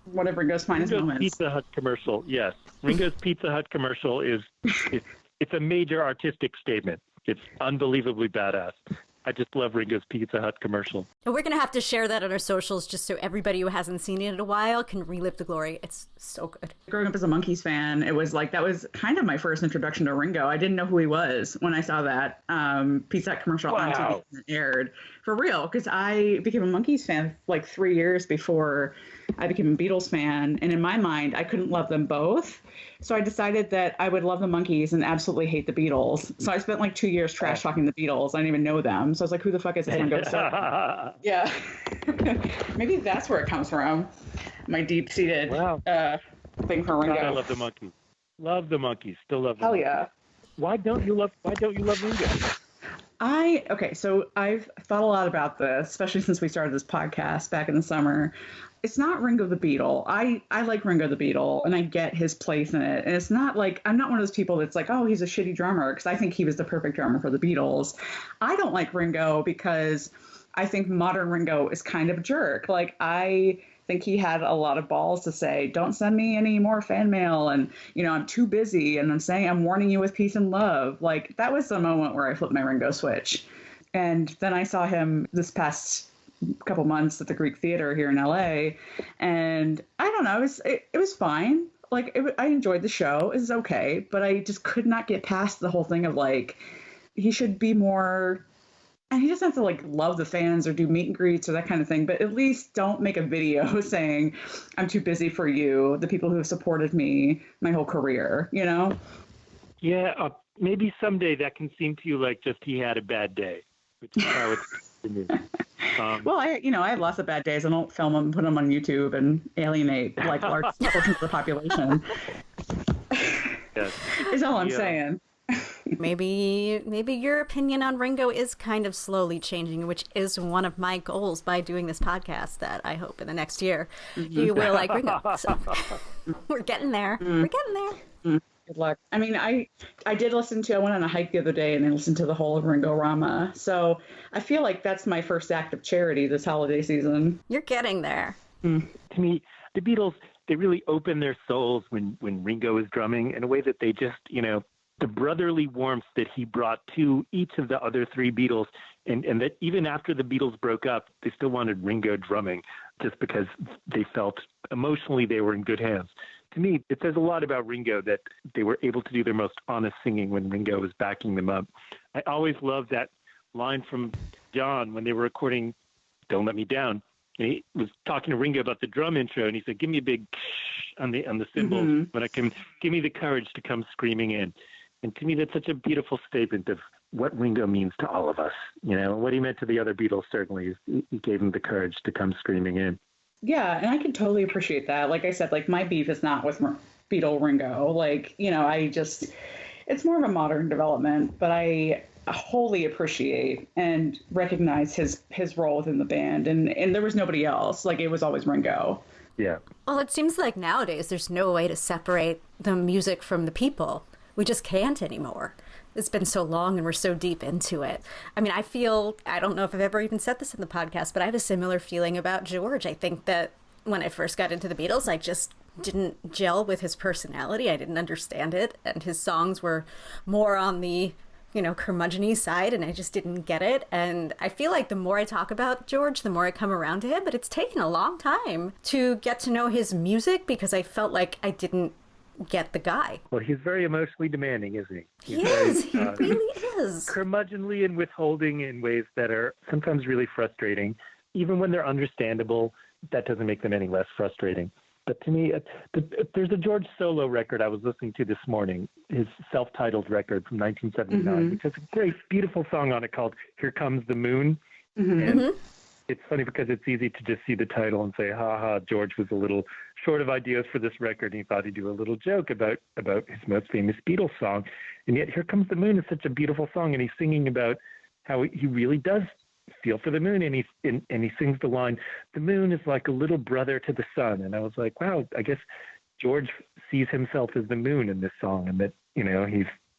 one of Ringo's finest moments. Pizza Hut commercial, yes. Ringo's Pizza Hut commercial it's a major artistic statement. It's unbelievably badass. I just love Ringo's Pizza Hut commercial. And we're going to have to share that on our socials just so everybody who hasn't seen it in a while can relive the glory. It's so good. Growing up as a Monkees fan, it was like that was kind of my first introduction to Ringo. I didn't know who he was when I saw that Pizza Hut commercial on TV when it aired. For real, because I became a Monkees fan like 3 years before I became a Beatles fan. And in my mind, I couldn't love them both. So I decided that I would love the Monkees and absolutely hate the Beatles. So I spent like 2 years trash talking the Beatles. I didn't even know them. So I was like, who the fuck is this Ringo stuff? Yeah. Maybe that's where it comes from. My deep-seated thing for Ringo. God, I love the Monkees. Love the Monkees. Still love them. Hell yeah. Why don't you love Ringo? So I've thought a lot about this, especially since we started this podcast back in the summer. It's not Ringo the Beatle. I like Ringo the Beatle, and I get his place in it. And it's not like, I'm not one of those people that's like, oh, he's a shitty drummer, because I think he was the perfect drummer for the Beatles. I don't like Ringo because I think modern Ringo is kind of a jerk. Like, I think he had a lot of balls to say, don't send me any more fan mail, and, I'm too busy, and I'm warning you with peace and love. Like, that was the moment where I flipped my Ringo switch. And then I saw him this past couple months at the Greek Theater here in LA, and I don't know, it was fine. Like, I enjoyed the show. It was okay, but I just could not get past the whole thing of like, he should be more, and he doesn't have to like love the fans or do meet and greets or that kind of thing, but at least don't make a video saying, I'm too busy for you, the people who have supported me my whole career, Yeah, maybe someday that can seem to you like just he had a bad day, which is how it's to me. Well, I have lots of bad days. I don't film them, put them on YouTube, and alienate like large portions of the population. Yes. Is all I'm saying. Maybe your opinion on Ringo is kind of slowly changing, which is one of my goals by doing this podcast, that I hope in the next year you will like Ringo. So we're getting there. We're getting there. Good luck. I mean, I did I went on a hike the other day and I listened to the whole of Ringo-rama. So I feel like that's my first act of charity this holiday season. You're getting there. To me, the Beatles, they really open their souls when Ringo is drumming in a way that they just, the brotherly warmth that he brought to each of the other three Beatles, and that even after the Beatles broke up, they still wanted Ringo drumming just because they felt emotionally they were in good hands. To me, it says a lot about Ringo that they were able to do their most honest singing when Ringo was backing them up. I always loved that line from John when they were recording Don't Let Me Down. And he was talking to Ringo about the drum intro, and he said, give me a big on the cymbals, but give me the courage to come screaming in. And to me, that's such a beautiful statement of what Ringo means to all of us. What he meant to the other Beatles, certainly, is he gave them the courage to come screaming in. Yeah, and I can totally appreciate that. Like I said, like my beef is not with Beatle Ringo. Like, it's more of a modern development, but I wholly appreciate and recognize his role within the band. And there was nobody else. Like, it was always Ringo. Yeah. Well, it seems like nowadays there's no way to separate the music from the people. We just can't anymore. It's been so long and we're so deep into it. I mean, I don't know if I've ever even said this in the podcast, but I have a similar feeling about George. I think that when I first got into the Beatles, I just didn't gel with his personality. I didn't understand it. And his songs were more on the curmudgeon-y side, and I just didn't get it. And I feel like the more I talk about George, the more I come around to him, but it's taken a long time to get to know his music because I felt like I didn't get the guy. Well, he's very emotionally demanding, isn't he? He really is. Curmudgeonly and withholding in ways that are sometimes really frustrating. Even when they're understandable, that doesn't make them any less frustrating. But to me, there's a George solo record I was listening to this morning, his self-titled record from 1979, which has a great, beautiful song on it called Here Comes the Moon. And it's funny because it's easy to just see the title and say, ha ha, George was a little short of ideas for this record. And he thought he'd do a little joke about his most famous Beatles song. And yet Here Comes the Moon is such a beautiful song. And he's singing about how he really does feel for the moon. And he sings the line, the moon is like a little brother to the sun. And I was like, wow, I guess George sees himself as the moon in this song. And that,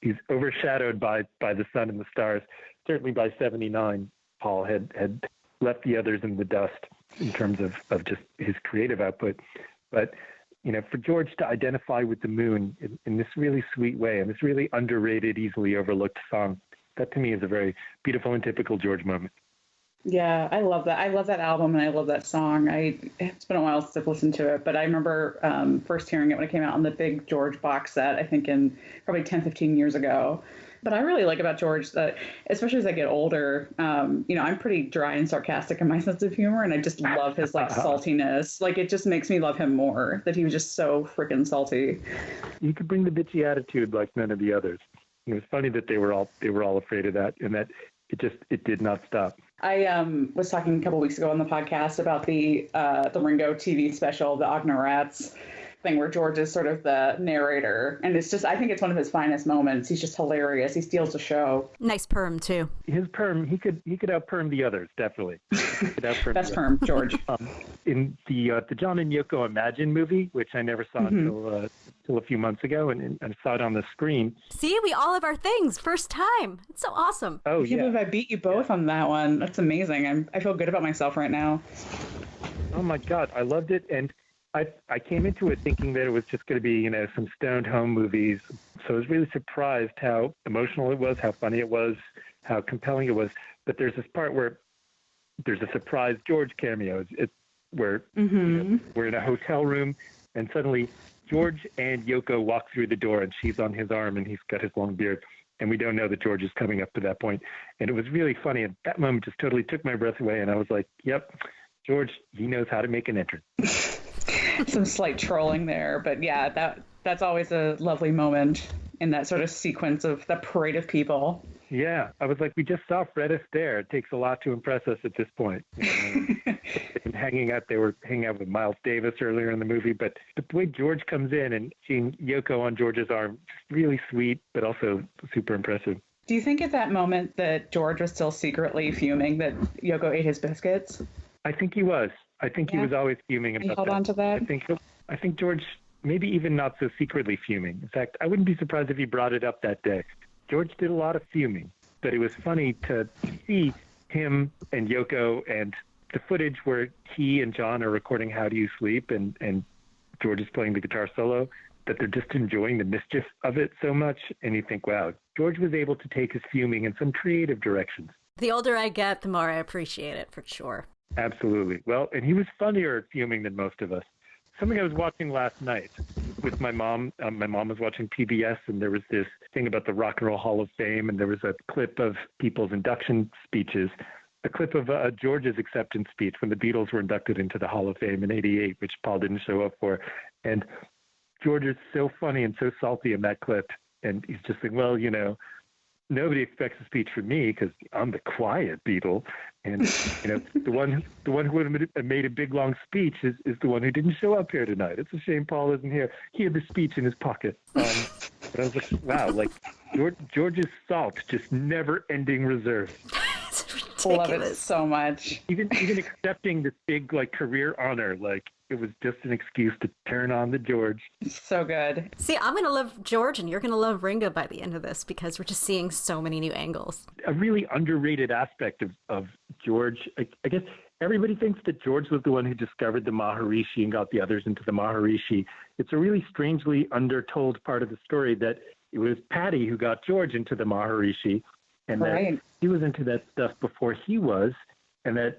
he's overshadowed by the sun and the stars. Certainly by 79, Paul had left the others in the dust in terms of just his creative output. But, for George to identify with the moon in this really sweet way, and this really underrated, easily overlooked song, that to me is a very beautiful and typical George moment. Yeah, I love that. I love that album and I love that song. It's been a while since I've listened to it, but I remember first hearing it when it came out on the big George box set, I think in probably 10, 15 years ago. But I really like about George that, especially as I get older, I'm pretty dry and sarcastic in my sense of humor, and I just love his saltiness. Like, it just makes me love him more, that he was just so freaking salty. You could bring the bitchy attitude like none of the others. It was funny that they were all afraid of that, and that it did not stop. I was talking a couple weeks ago on the podcast about the Ringo TV special, the Ogna Rats thing, where George is sort of the narrator, and I think it's one of his finest moments. He's just hilarious. He steals the show. Nice perm too. His perm, he could out-perm the others, definitely. Best perm, George. In the John and Yoko Imagine movie, which I never saw until a few months ago, and I saw it on the screen. See, we all have our things. First time. It's so awesome. Oh, I can't believe I beat you both on that one. That's amazing. I feel good about myself right now. Oh my God, I loved it, and I came into it thinking that it was just going to be, some stoned home movies. So I was really surprised how emotional it was, how funny it was, how compelling it was. But there's this part where there's a surprise George cameo. Where we're in a hotel room, and suddenly George and Yoko walk through the door, and she's on his arm, and he's got his long beard. And we don't know that George is coming up to that point. And it was really funny. And that moment just totally took my breath away. And I was like, yep, George, he knows how to make an entrance. Some slight trolling there, but yeah, that's always a lovely moment in that sort of sequence of the parade of people. Yeah, I was like, we just saw Fred Astaire. It takes a lot to impress us at this point. They were hanging out with Miles Davis earlier in the movie, but the way George comes in and seeing Yoko on George's arm, really sweet, but also super impressive. Do you think at that moment that George was still secretly fuming that Yoko ate his biscuits? I think he was. I think he was always fuming about that. Hold on to that? I think George, maybe even not so secretly fuming. In fact, I wouldn't be surprised if he brought it up that day. George did a lot of fuming, but it was funny to see him and Yoko and the footage where he and John are recording How Do You Sleep and George is playing the guitar solo, that they're just enjoying the mischief of it so much. And you think, wow, George was able to take his fuming in some creative directions. The older I get, the more I appreciate it, for sure. Absolutely. Well, and he was funnier at fuming than most of us. Something I was watching last night with my mom. My mom was watching PBS, and there was this thing about the Rock and Roll Hall of Fame, and there was a clip of people's induction speeches, a clip of George's acceptance speech when the Beatles were inducted into the Hall of Fame in '88, which Paul didn't show up for. And George is so funny and so salty in that clip, and he's just like, well, nobody expects a speech from me because I'm the quiet Beatle. And, the one who would have made a big, long speech is the one who didn't show up here tonight. It's a shame Paul isn't here. He had the speech in his pocket. But I was like, wow, like George's salt, just never-ending reserve. It's ridiculous. Love it so much. Even accepting this big, career honor, it was just an excuse to turn on the George. So good. See, I'm going to love George and you're going to love Ringo by the end of this because we're just seeing so many new angles. A really underrated aspect of George, I guess everybody thinks that George was the one who discovered the Maharishi and got the others into the Maharishi. It's a really strangely undertold part of the story that it was Patty who got George into the Maharishi, and that he was into that stuff before he was, and that,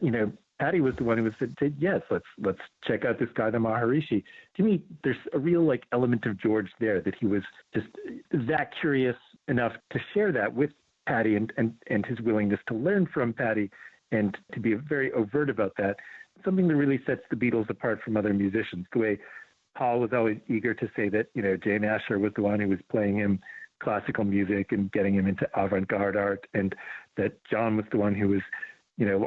Patty was the one who said, yes, let's check out this guy, the Maharishi. To me, there's a real element of George there, that he was just that curious enough to share that with Patty, and his willingness to learn from Patty and to be very overt about that. Something that really sets the Beatles apart from other musicians. The way Paul was always eager to say that, Jane Asher was the one who was playing him classical music and getting him into avant-garde art, and that John was the one who was,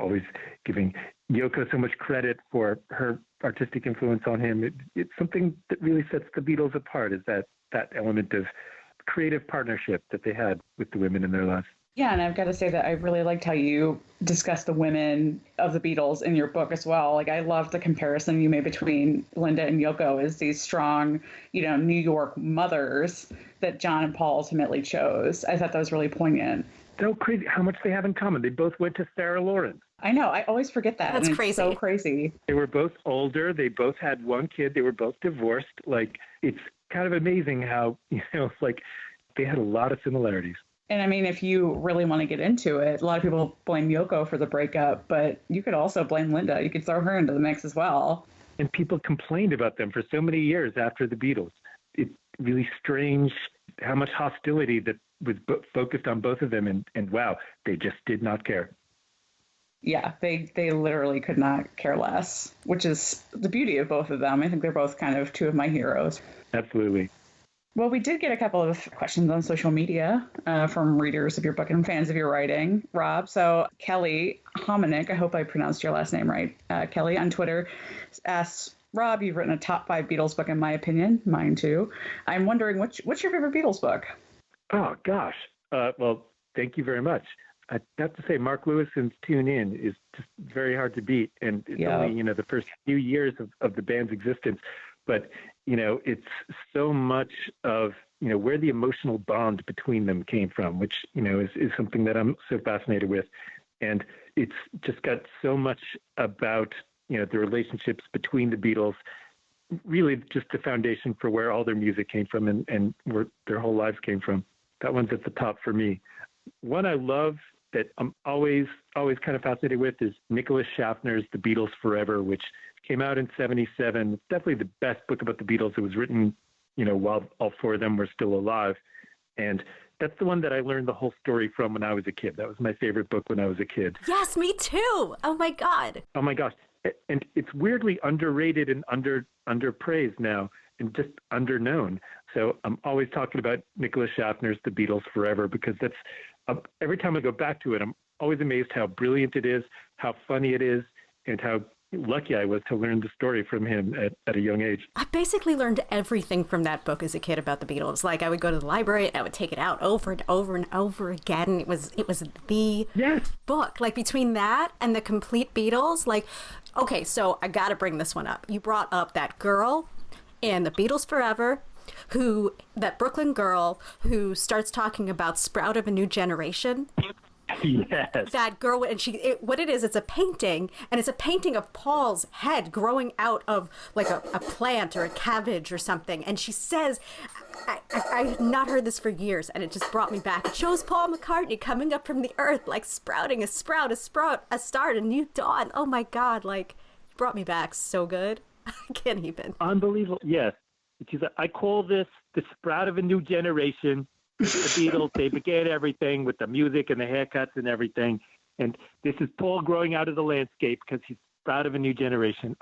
always giving Yoko so much credit for her artistic influence on him. It's something that really sets the Beatles apart, is that element of creative partnership that they had with the women in their lives. Yeah, and I've got to say that I really liked how you discussed the women of the Beatles in your book as well. I love the comparison you made between Linda and Yoko as these strong, New York mothers that John and Paul ultimately chose. I thought that was really poignant. So crazy how much they have in common. They both went to Sarah Lawrence. I know. I always forget that. That's crazy. It's so crazy. They were both older. They both had one kid. They were both divorced. It's kind of amazing how, they had a lot of similarities. And I mean, if you really want to get into it, a lot of people blame Yoko for the breakup, but you could also blame Linda. You could throw her into the mix as well. And people complained about them for so many years after the Beatles. It's really strange how much hostility that was focused on both of them. And wow, they just did not care. Yeah, they literally could not care less, which is the beauty of both of them. I think they're both kind of two of my heroes. Absolutely. Well, we did get a couple of questions on social media from readers of your book and fans of your writing, Rob. So Kelly Hominick, I hope I pronounced your last name right, Kelly on Twitter, asks, Rob, you've written a top 5 Beatles book in my opinion, mine too. I'm wondering, what's your favorite Beatles book? Oh, gosh. Well, thank you very much. I have to say, Mark Lewison's Tune In is just very hard to beat. And it's only, the first few years of the band's existence. But, it's so much of, where the emotional bond between them came from, which, is something that I'm so fascinated with. And it's just got so much about, the relationships between the Beatles, really just the foundation for where all their music came from and where their whole lives came from. That one's at the top for me. One I love that I'm always kind of fascinated with is Nicholas Schaffner's The Beatles Forever, which came out in 1977. It's definitely the best book about the Beatles. It was written, while all 4 of them were still alive. And that's the one that I learned the whole story from when I was a kid. That was my favorite book when I was a kid. Yes, me too. Oh, my God. Oh, my gosh. And it's weirdly underrated and underpraised now and just underknown. So I'm always talking about Nicholas Schaffner's The Beatles Forever, because that's every time I go back to it, I'm always amazed how brilliant it is, how funny it is, and how lucky I was to learn the story from him at a young age. I basically learned everything from that book as a kid about the Beatles. I would go to the library and I would take it out over and over and over again. It was the book. Between that and the Complete Beatles, okay, so I got to bring this one up. You brought up that girl in The Beatles Forever, that Brooklyn girl who starts talking about Sprout of a New Generation. Yes. That girl, and what it is, it's a painting, and it's a painting of Paul's head growing out of a plant or a cabbage or something. And she says, I had not heard this for years, and it just brought me back. It shows Paul McCartney coming up from the earth, sprouting a sprout, a start, a new dawn. Oh my God, brought me back so good. I can't even. Unbelievable. Yes. I call this the sprout of a new generation. The Beatles, they began everything with the music and the haircuts and everything. And this is Paul growing out of the landscape because he's proud of a new generation.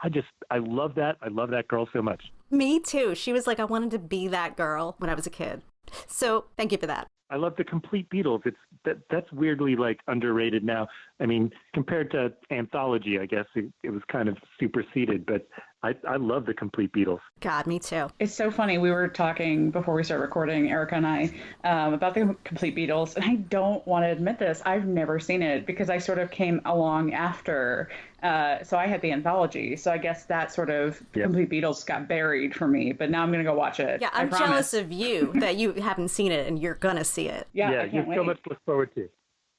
I love that. I love that girl so much. Me too. She was I wanted to be that girl when I was a kid. So thank you for that. I love the Complete Beatles. That's weirdly underrated now. I mean, compared to Anthology, I guess it was kind of superseded, but I love the Complete Beatles. God, me too. It's so funny. We were talking before we started recording, Erica and I, about the Complete Beatles, and I don't want to admit this. I've never seen it because I sort of came along after. So I had the Anthology. So I guess that sort of Complete Beatles got buried for me. But now I'm going to go watch it. Yeah, I'm jealous of you that you haven't seen it and you're going to see it. Yeah, you have so much to look forward to.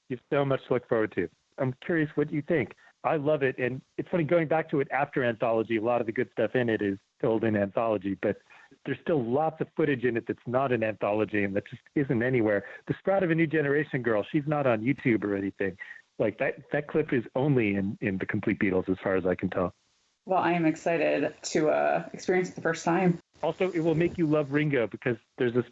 You have so much to look forward to. I'm curious what you think. I love it. And it's funny, going back to it after Anthology, a lot of the good stuff in it is told in Anthology. But there's still lots of footage in it that's not an anthology and that just isn't anywhere. The Sprout of a New Generation girl, she's not on YouTube or anything. Like that clip is only in The Complete Beatles as far as I can tell. Well, I am excited to experience it the first time. Also, it will make you love Ringo because there's this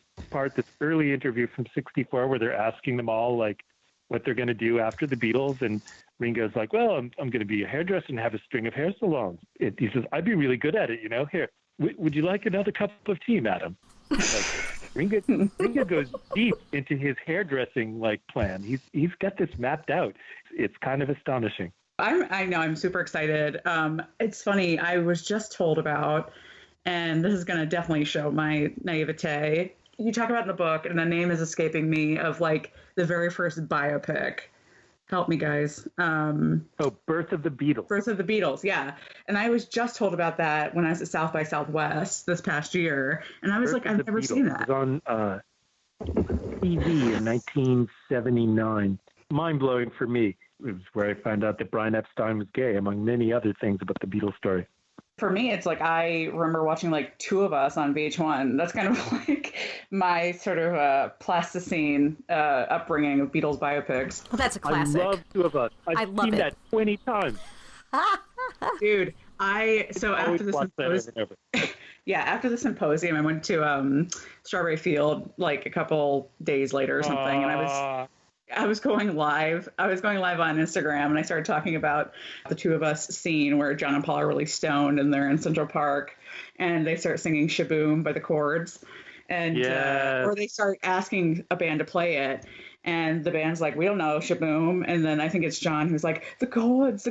early interview from '64 where they're asking them all like what they're going to do after the Beatles, and Ringo's like, "Well, I'm going to be a hairdresser and have a string of hair salons." He says, "I'd be really good at it, you know. Here, would you like another cup of tea, madam?" Like, Ringo goes deep into his hairdressing like plan. He's got this mapped out. It's kind of astonishing. I know, I'm super excited. It's funny, I was just told about, and this is going to definitely show my naivete. You talk about in the book, and the name is escaping me, of like the very first biopic. Help me, guys. Birth of the Beatles. Birth of the Beatles, yeah. And I was just told about that when I was at South by Southwest this past year, and I was like, I've never seen that. It was on TV in 1979. Mind-blowing for me. It was where I found out that Brian Epstein was gay, among many other things about the Beatles story. For me, it's like I remember watching like Two of Us on VH1. That's kind of like my sort of plasticine upbringing of Beatles biopics. Well, that's a classic. I love Two of Us. I've seen that 20 times. Dude, after the symposium, I went to Strawberry Field like a couple days later or something, and I was going live. I was going live on Instagram, and I started talking about the Two of Us scene where John and Paul are really stoned and they're in Central Park, and they start singing Shaboom by the Chords, and or they start asking a band to play it, and the band's like, we don't know Shaboom, and then I think it's John who's like, the chords,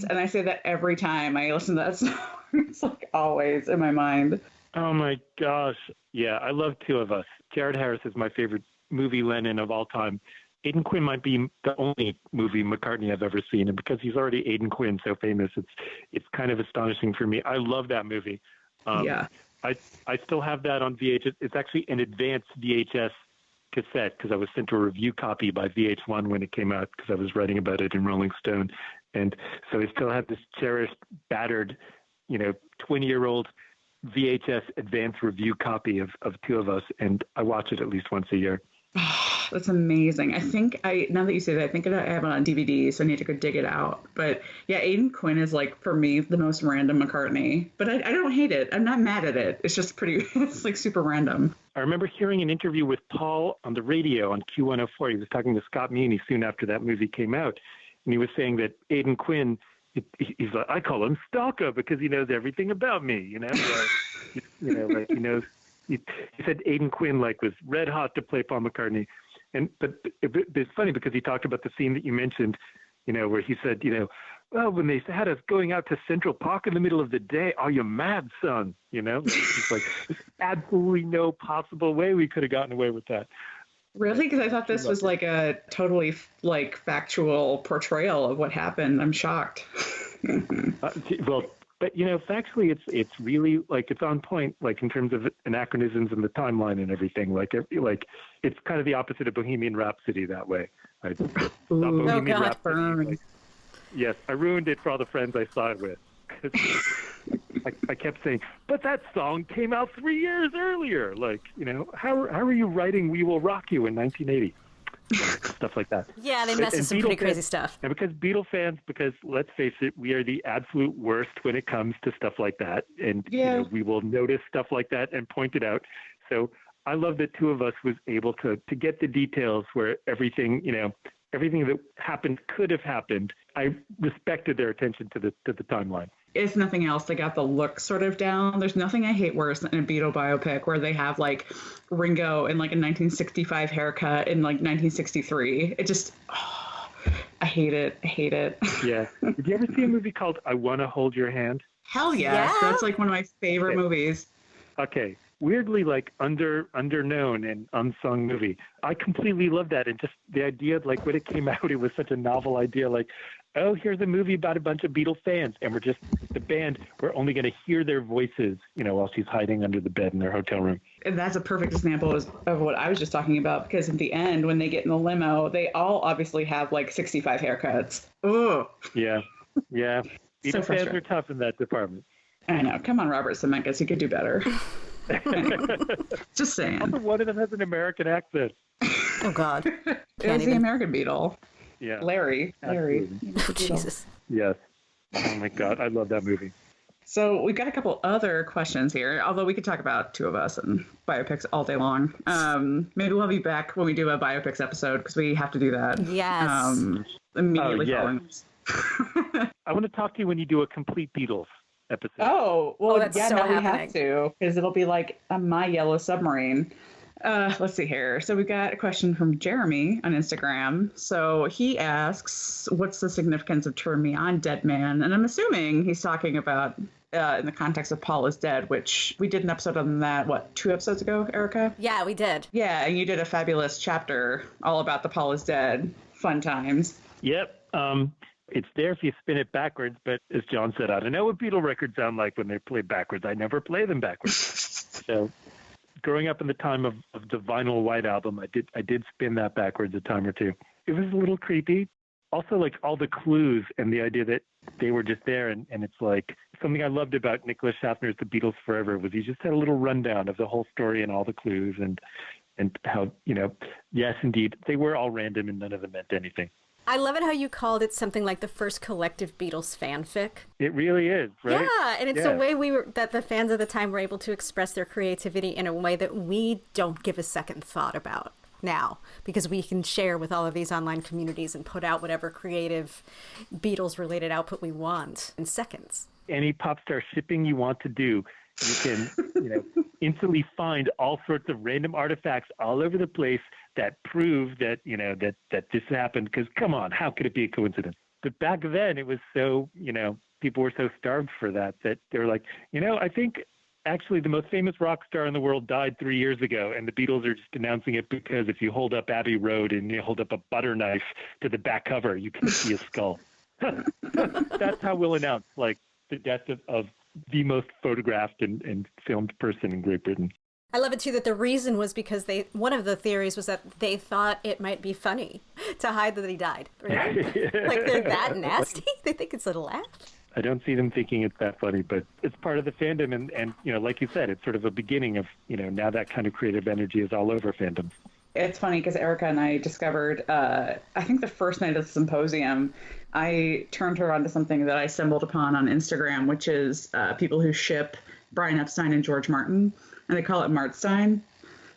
and I say that every time I listen to that song. It's like always in my mind. Oh my gosh, yeah, I love Two of Us. Jared Harris is my favorite movie Lennon of all time. Aidan Quinn might be the only movie McCartney I've ever seen, and because he's already Aidan Quinn so famous, it's kind of astonishing for me. I love that movie. I still have that on VHS. It's actually an advanced VHS cassette because I was sent a review copy by VH1 when it came out because I was writing about it in Rolling Stone, and so I still have this cherished, battered, 20-year-old VHS advanced review copy of Two of Us, and I watch it at least once a year. That's amazing. I think now that you say that, I think I have it on DVD, so I need to go dig it out. But yeah, Aidan Quinn is like, for me, the most random McCartney. But I don't hate it. I'm not mad at it. It's just it's like super random. I remember hearing an interview with Paul on the radio on Q104. He was talking to Scott Muni soon after that movie came out. And he was saying that Aidan Quinn, he's like, I call him Stalker because he knows everything about me, like he knows. He said Aidan Quinn was red hot to play Paul McCartney. But it's funny because he talked about the scene that you mentioned, where he said, well, when they had us going out to Central Park in the middle of the day, are you mad, son? It's like, there's absolutely no possible way we could have gotten away with that. Really? Because I thought this was like a totally factual portrayal of what happened. I'm shocked. But factually, it's really it's on point, in terms of anachronisms in the timeline and everything. It's kind of the opposite of Bohemian Rhapsody that way. Bohemian Rhapsody. Yes, I ruined it for all the friends I saw it with. I kept saying, but that song came out 3 years earlier. How are you writing "We Will Rock You" in 1980? Stuff like that. Yeah, they messed with some pretty crazy stuff. And because Beatle fans, because let's face it, we are the absolute worst when it comes to stuff like that. And we will notice stuff like that and point it out. So I love that Two of Us was able to get the details where everything that happened could have happened. I respected their attention to the timeline. If nothing else, they got the look sort of down. There's nothing I hate worse than a Beatle biopic where they have Ringo in a 1965 haircut in 1963. It just, I hate it. Yeah. Did you ever see a movie called I Want to Hold Your Hand? Hell yes. Yeah. That's one of my favorite movies. Okay. Weirdly underknown and unsung movie. I completely love that. And just the idea when it came out, it was such a novel idea. Oh, here's a movie about a bunch of Beatles fans, and we're just the band. We're only going to hear their voices, while she's hiding under the bed in their hotel room. And that's a perfect example of what I was just talking about, because at the end, when they get in the limo, they all obviously have 65 haircuts. Ugh. Yeah. Beatles fans are tough in that department. I know. Come on, Robert Zemeckis, you could do better. Just saying. Also, one of them has an American accent. Oh, God. It was the American Beetle. Yeah. Larry. Oh, Jesus. Yes. Oh, my God. I love that movie. So we've got a couple other questions here, although we could talk about two of us and biopics all day long. Maybe we'll have you back when we do a biopics episode, because we have to do that. Yes. Immediately yes. following this. I want to talk to you when you do a complete Beatles episode. Oh, well, that's yeah, so no, we happening. have to, because it'll be like a My Yellow Submarine. Let's see here. So we got a question from Jeremy on Instagram. So he asks, what's the significance of Turn Me On, Dead Man? And I'm assuming he's talking about in the context of Paul is Dead, which we did an episode on that, 2 episodes ago, Erica? Yeah, we did. Yeah, and you did a fabulous chapter all about the Paul is Dead. Fun times. Yep. It's there if you spin it backwards, but as John said, I don't know what Beatle records sound like when they're played backwards. I never play them backwards. So growing up in the time of the vinyl white album, I did spin that backwards a time or two. It was a little creepy. Also, like all the clues and the idea that they were just there, and it's like something I loved about Nicholas Schaffner's The Beatles Forever was he just had a little rundown of the whole story and all the clues and how, yes, indeed, they were all random and none of them meant anything. I love it how you called it something like the first collective Beatles fanfic. It really is, right? Yeah, and it's a way that the fans of the time were able to express their creativity in a way that we don't give a second thought about now, because we can share with all of these online communities and put out whatever creative Beatles-related output we want in seconds. Any pop star shipping you want to do, you can, instantly find all sorts of random artifacts all over the place that prove that, that this happened. Because come on, how could it be a coincidence? But back then it was so, people were so starved for that they were like, I think actually the most famous rock star in the world died 3 years ago, and the Beatles are just announcing it because if you hold up Abbey Road and you hold up a butter knife to the back cover, you can see a skull. That's how we'll announce, like, the death of the most photographed and filmed person in Great Britain. I love it too that the reason was because one of the theories was that they thought it might be funny to hide that he died. Right? Like they're that nasty? They think it's a laugh? I don't see them thinking it's that funny, but it's part of the fandom. And like you said, it's sort of a beginning of, now that kind of creative energy is all over fandoms. It's funny because Erica and I discovered, I think the first night of the symposium, I turned her onto something that I stumbled upon on Instagram, which is people who ship Brian Epstein and George Martin, and they call it Martstein.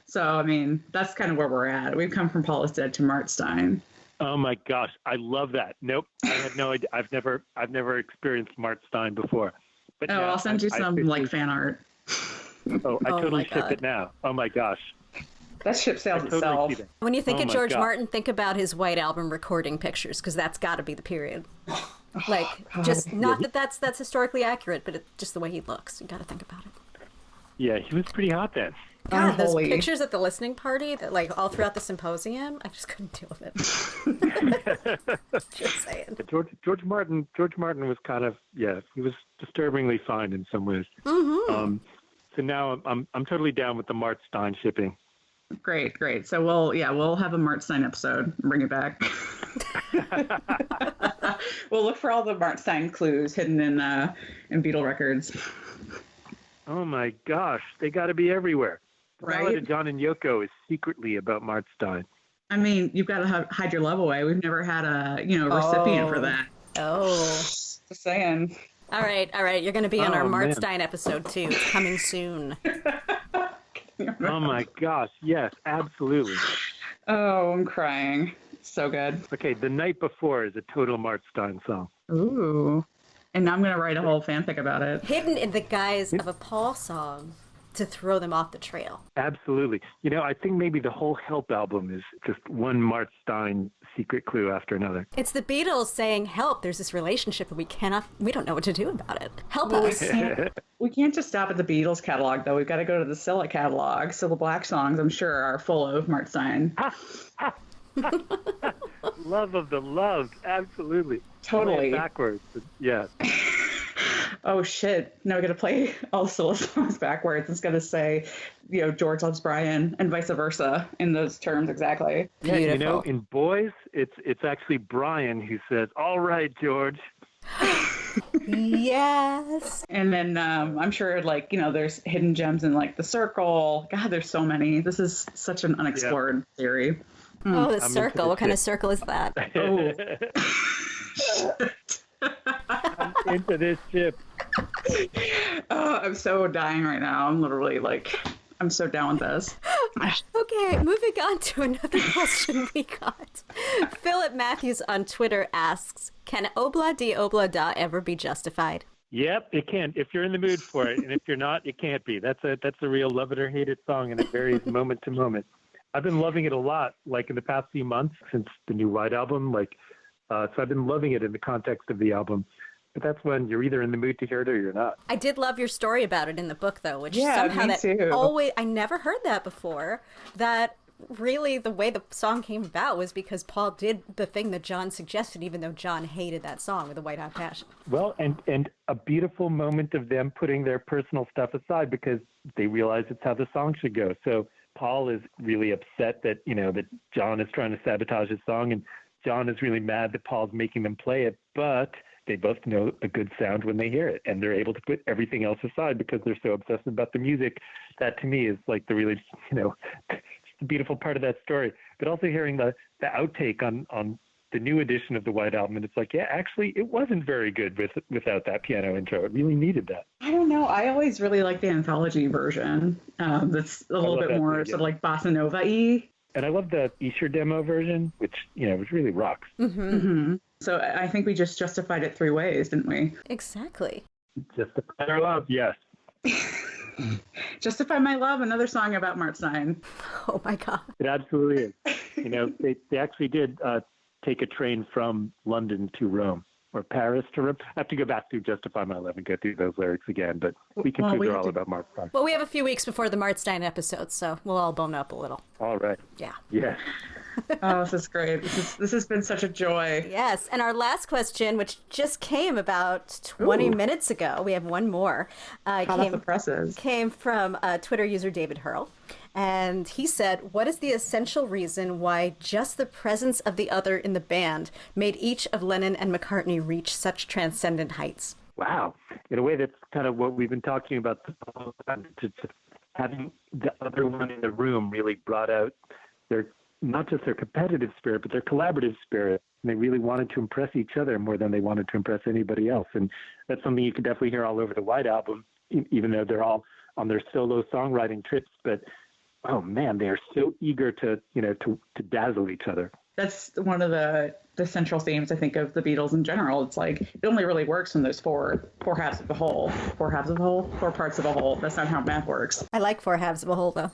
So, I mean, that's kind of where we're at. We've come from Paul is Dead to Martstein. Oh my gosh, I love that. Nope, I had no idea. I've never experienced Martstein before. But I'll send you some fan art. Oh, I totally ship it now. Oh my gosh. That ship sails itself. When you think of George Martin, think about his White Album recording pictures, because that's got to be the period. Like, just not that that's historically accurate, but it's just the way he looks. You got to think about it. Yeah, he was pretty hot then. God, those pictures at the listening party, that like all throughout the symposium, I just couldn't deal with it. Just saying. George Martin was kind of, he was disturbingly fine in some ways. Mm-hmm. So now I'm totally down with the Martstein shipping. Great. So we'll have a Martstein episode and bring it back. We'll look for all the Martstein clues hidden in Beatle records. Oh my gosh, they got to be everywhere. The Ballad of John and Yoko is secretly about Martstein. I mean, you've got to hide your love away. We've never had a recipient for that. Oh, just saying. All right. You're going to be on our Martstein episode too. It's coming soon. Oh my gosh, yes, absolutely. Oh, I'm crying. So good. Okay, The Night Before is a total Martstein song. Ooh. And now I'm going to write a whole fanfic about it. Hidden in the guise of a Paul song to throw them off the trail. Absolutely. I think maybe the whole Help album is just one Martstein secret clue after another. It's the Beatles saying, help, there's this relationship and we don't know what to do about it. Help us. We can't just stop at the Beatles catalog, though. We've got to go to the Scylla catalog. So the Black songs, I'm sure, are full of Martstein. Love of the love. Absolutely. Totally. Backwards. Yeah. Oh, shit. Now we got to play all the Scylla songs backwards. It's going to say, George loves Brian and vice versa in those terms exactly. Yeah, Beautiful. In Boys, it's actually Brian who says, all right, George. Yes. And then I'm sure, like, there's hidden gems in, like, The Circle. God, there's so many. This is such an unexplored theory. Oh, the I'm circle. What kind of circle is that? Oh. I'm into this ship. Oh, I'm so dying right now. I'm literally, like, I'm so down with this. Okay, moving on to another question we got. Philip Matthews on Twitter asks, can obla di obla da ever be justified? Yep, it can. If you're in the mood for it, and if you're not, it can't be. That's a real love it or hate it song, and it varies moment to moment. I've been loving it a lot, like in the past few months since the new White Album. So I've been loving it in the context of the album. But that's when you're either in the mood to hear it or you're not. I did love your story about it in the book, though, which Yeah, somehow me too. I never heard that before. That really the way the song came about was because Paul did the thing that John suggested, even though John hated that song with a White Hot Passion. Well, and a beautiful moment of them putting their personal stuff aside because they realize it's how the song should go. So Paul is really upset that, that John is trying to sabotage his song, and John is really mad that Paul's making them play it, but they both know a good sound when they hear it, and they're able to put everything else aside because they're so obsessed about the music. That to me is like the really, the beautiful part of that story. But also hearing the outtake on the new edition of the White Album, and it's like, yeah, actually, it wasn't very good without that piano intro. It really needed that. I don't know. I always really like the anthology version. That's a little bit more sort of like bossa nova-y. And I love the Escher demo version, which, which really rocks. Mm-hmm. Mm-hmm. So I think we just justified it 3 ways, didn't we? Exactly. Justify our love, yes. Justify My Love, another song about Martstein. Oh, my God. It absolutely is. They actually did take a train from London to Rome, or Paris to Rome. I have to go back to Justify My Love and go through those lyrics again, but we can prove they're all about Martstein. Well, we have a few weeks before the Martstein episode, so we'll all bone up a little. All right. Yeah. Yes. Oh, this is great. This has been such a joy. Yes, and our last question, which just came about 20 minutes ago, we have one more. Hot off the presses. Came from Twitter user David Hurl. And he said, what is the essential reason why just the presence of the other in the band made each of Lennon and McCartney reach such transcendent heights? Wow. In a way, that's kind of what we've been talking about. Having the other one in the room really brought out not just their competitive spirit, but their collaborative spirit. And they really wanted to impress each other more than they wanted to impress anybody else. And that's something you can definitely hear all over the White Album, even though they're all on their solo songwriting trips. But oh man, they are so eager to dazzle each other. That's one of the central themes, I think, of the Beatles in general. It's like, it only really works when there's four halves of a whole. 4 halves of a whole? 4 parts of a whole. That's not how math works. I like 4 halves of a whole, though.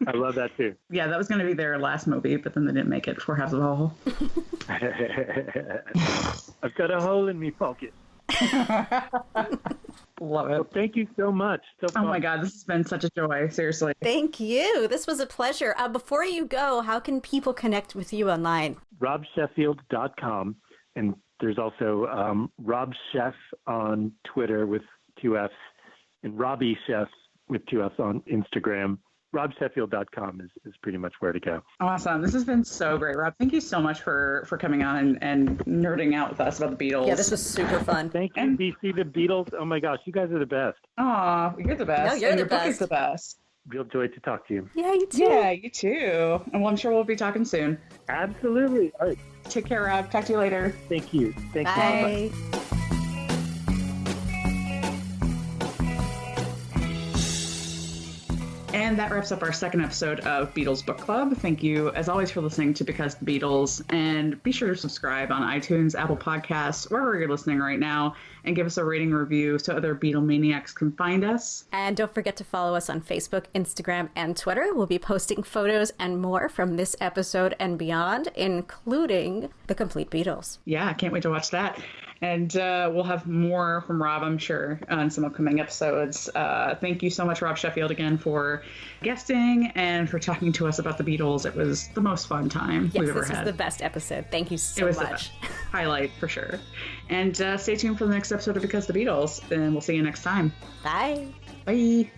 I love that, too. Yeah, that was going to be their last movie, but then they didn't make it. 4 halves of a whole. I've got a hole in me pocket. Love it. Well, thank you so much. So fun. Oh my God, this has been such a joy. Seriously. Thank you. This was a pleasure. Before you go, how can people connect with you online? RobSheffield.com. And there's also Rob Chef on Twitter with 2 Fs, and Robbie Chef with 2 Fs on Instagram. RobSheffield.com is pretty much where to go. Awesome. This has been so great, Rob. Thank you so much for coming on and nerding out with us about the Beatles. Yeah, this was super fun. Thank you, BC the Beatles. Oh my gosh, you guys are the best. Aw, you're the best. No, you're and the your book best. is the best. Real joy to talk to you. Yeah, you too. Yeah, you too. And well, I'm sure we'll be talking soon. Absolutely. All right. Take care, Rob. Talk to you later. Thank you. Thank you. Bye. And that wraps up our second episode of Beatles Book Club. Thank you, as always, for listening to Because the Beatles. And be sure to subscribe on iTunes, Apple Podcasts, wherever you're listening right now, and give us a rating review so other Beatlemaniacs can find us. And don't forget to follow us on Facebook, Instagram, and Twitter. We'll be posting photos and more from this episode and beyond, including the complete Beatles. Yeah, I can't wait to watch that. And we'll have more from Rob, I'm sure, on some upcoming episodes. Thank you so much, Rob Sheffield, again, for guesting and for talking to us about the Beatles. It was the most fun time we've ever had. Yes, this was the best episode. Thank you so It was much. The highlight, for sure. And stay tuned for the next episode of Because the Beatles, and we'll see you next time. Bye. Bye.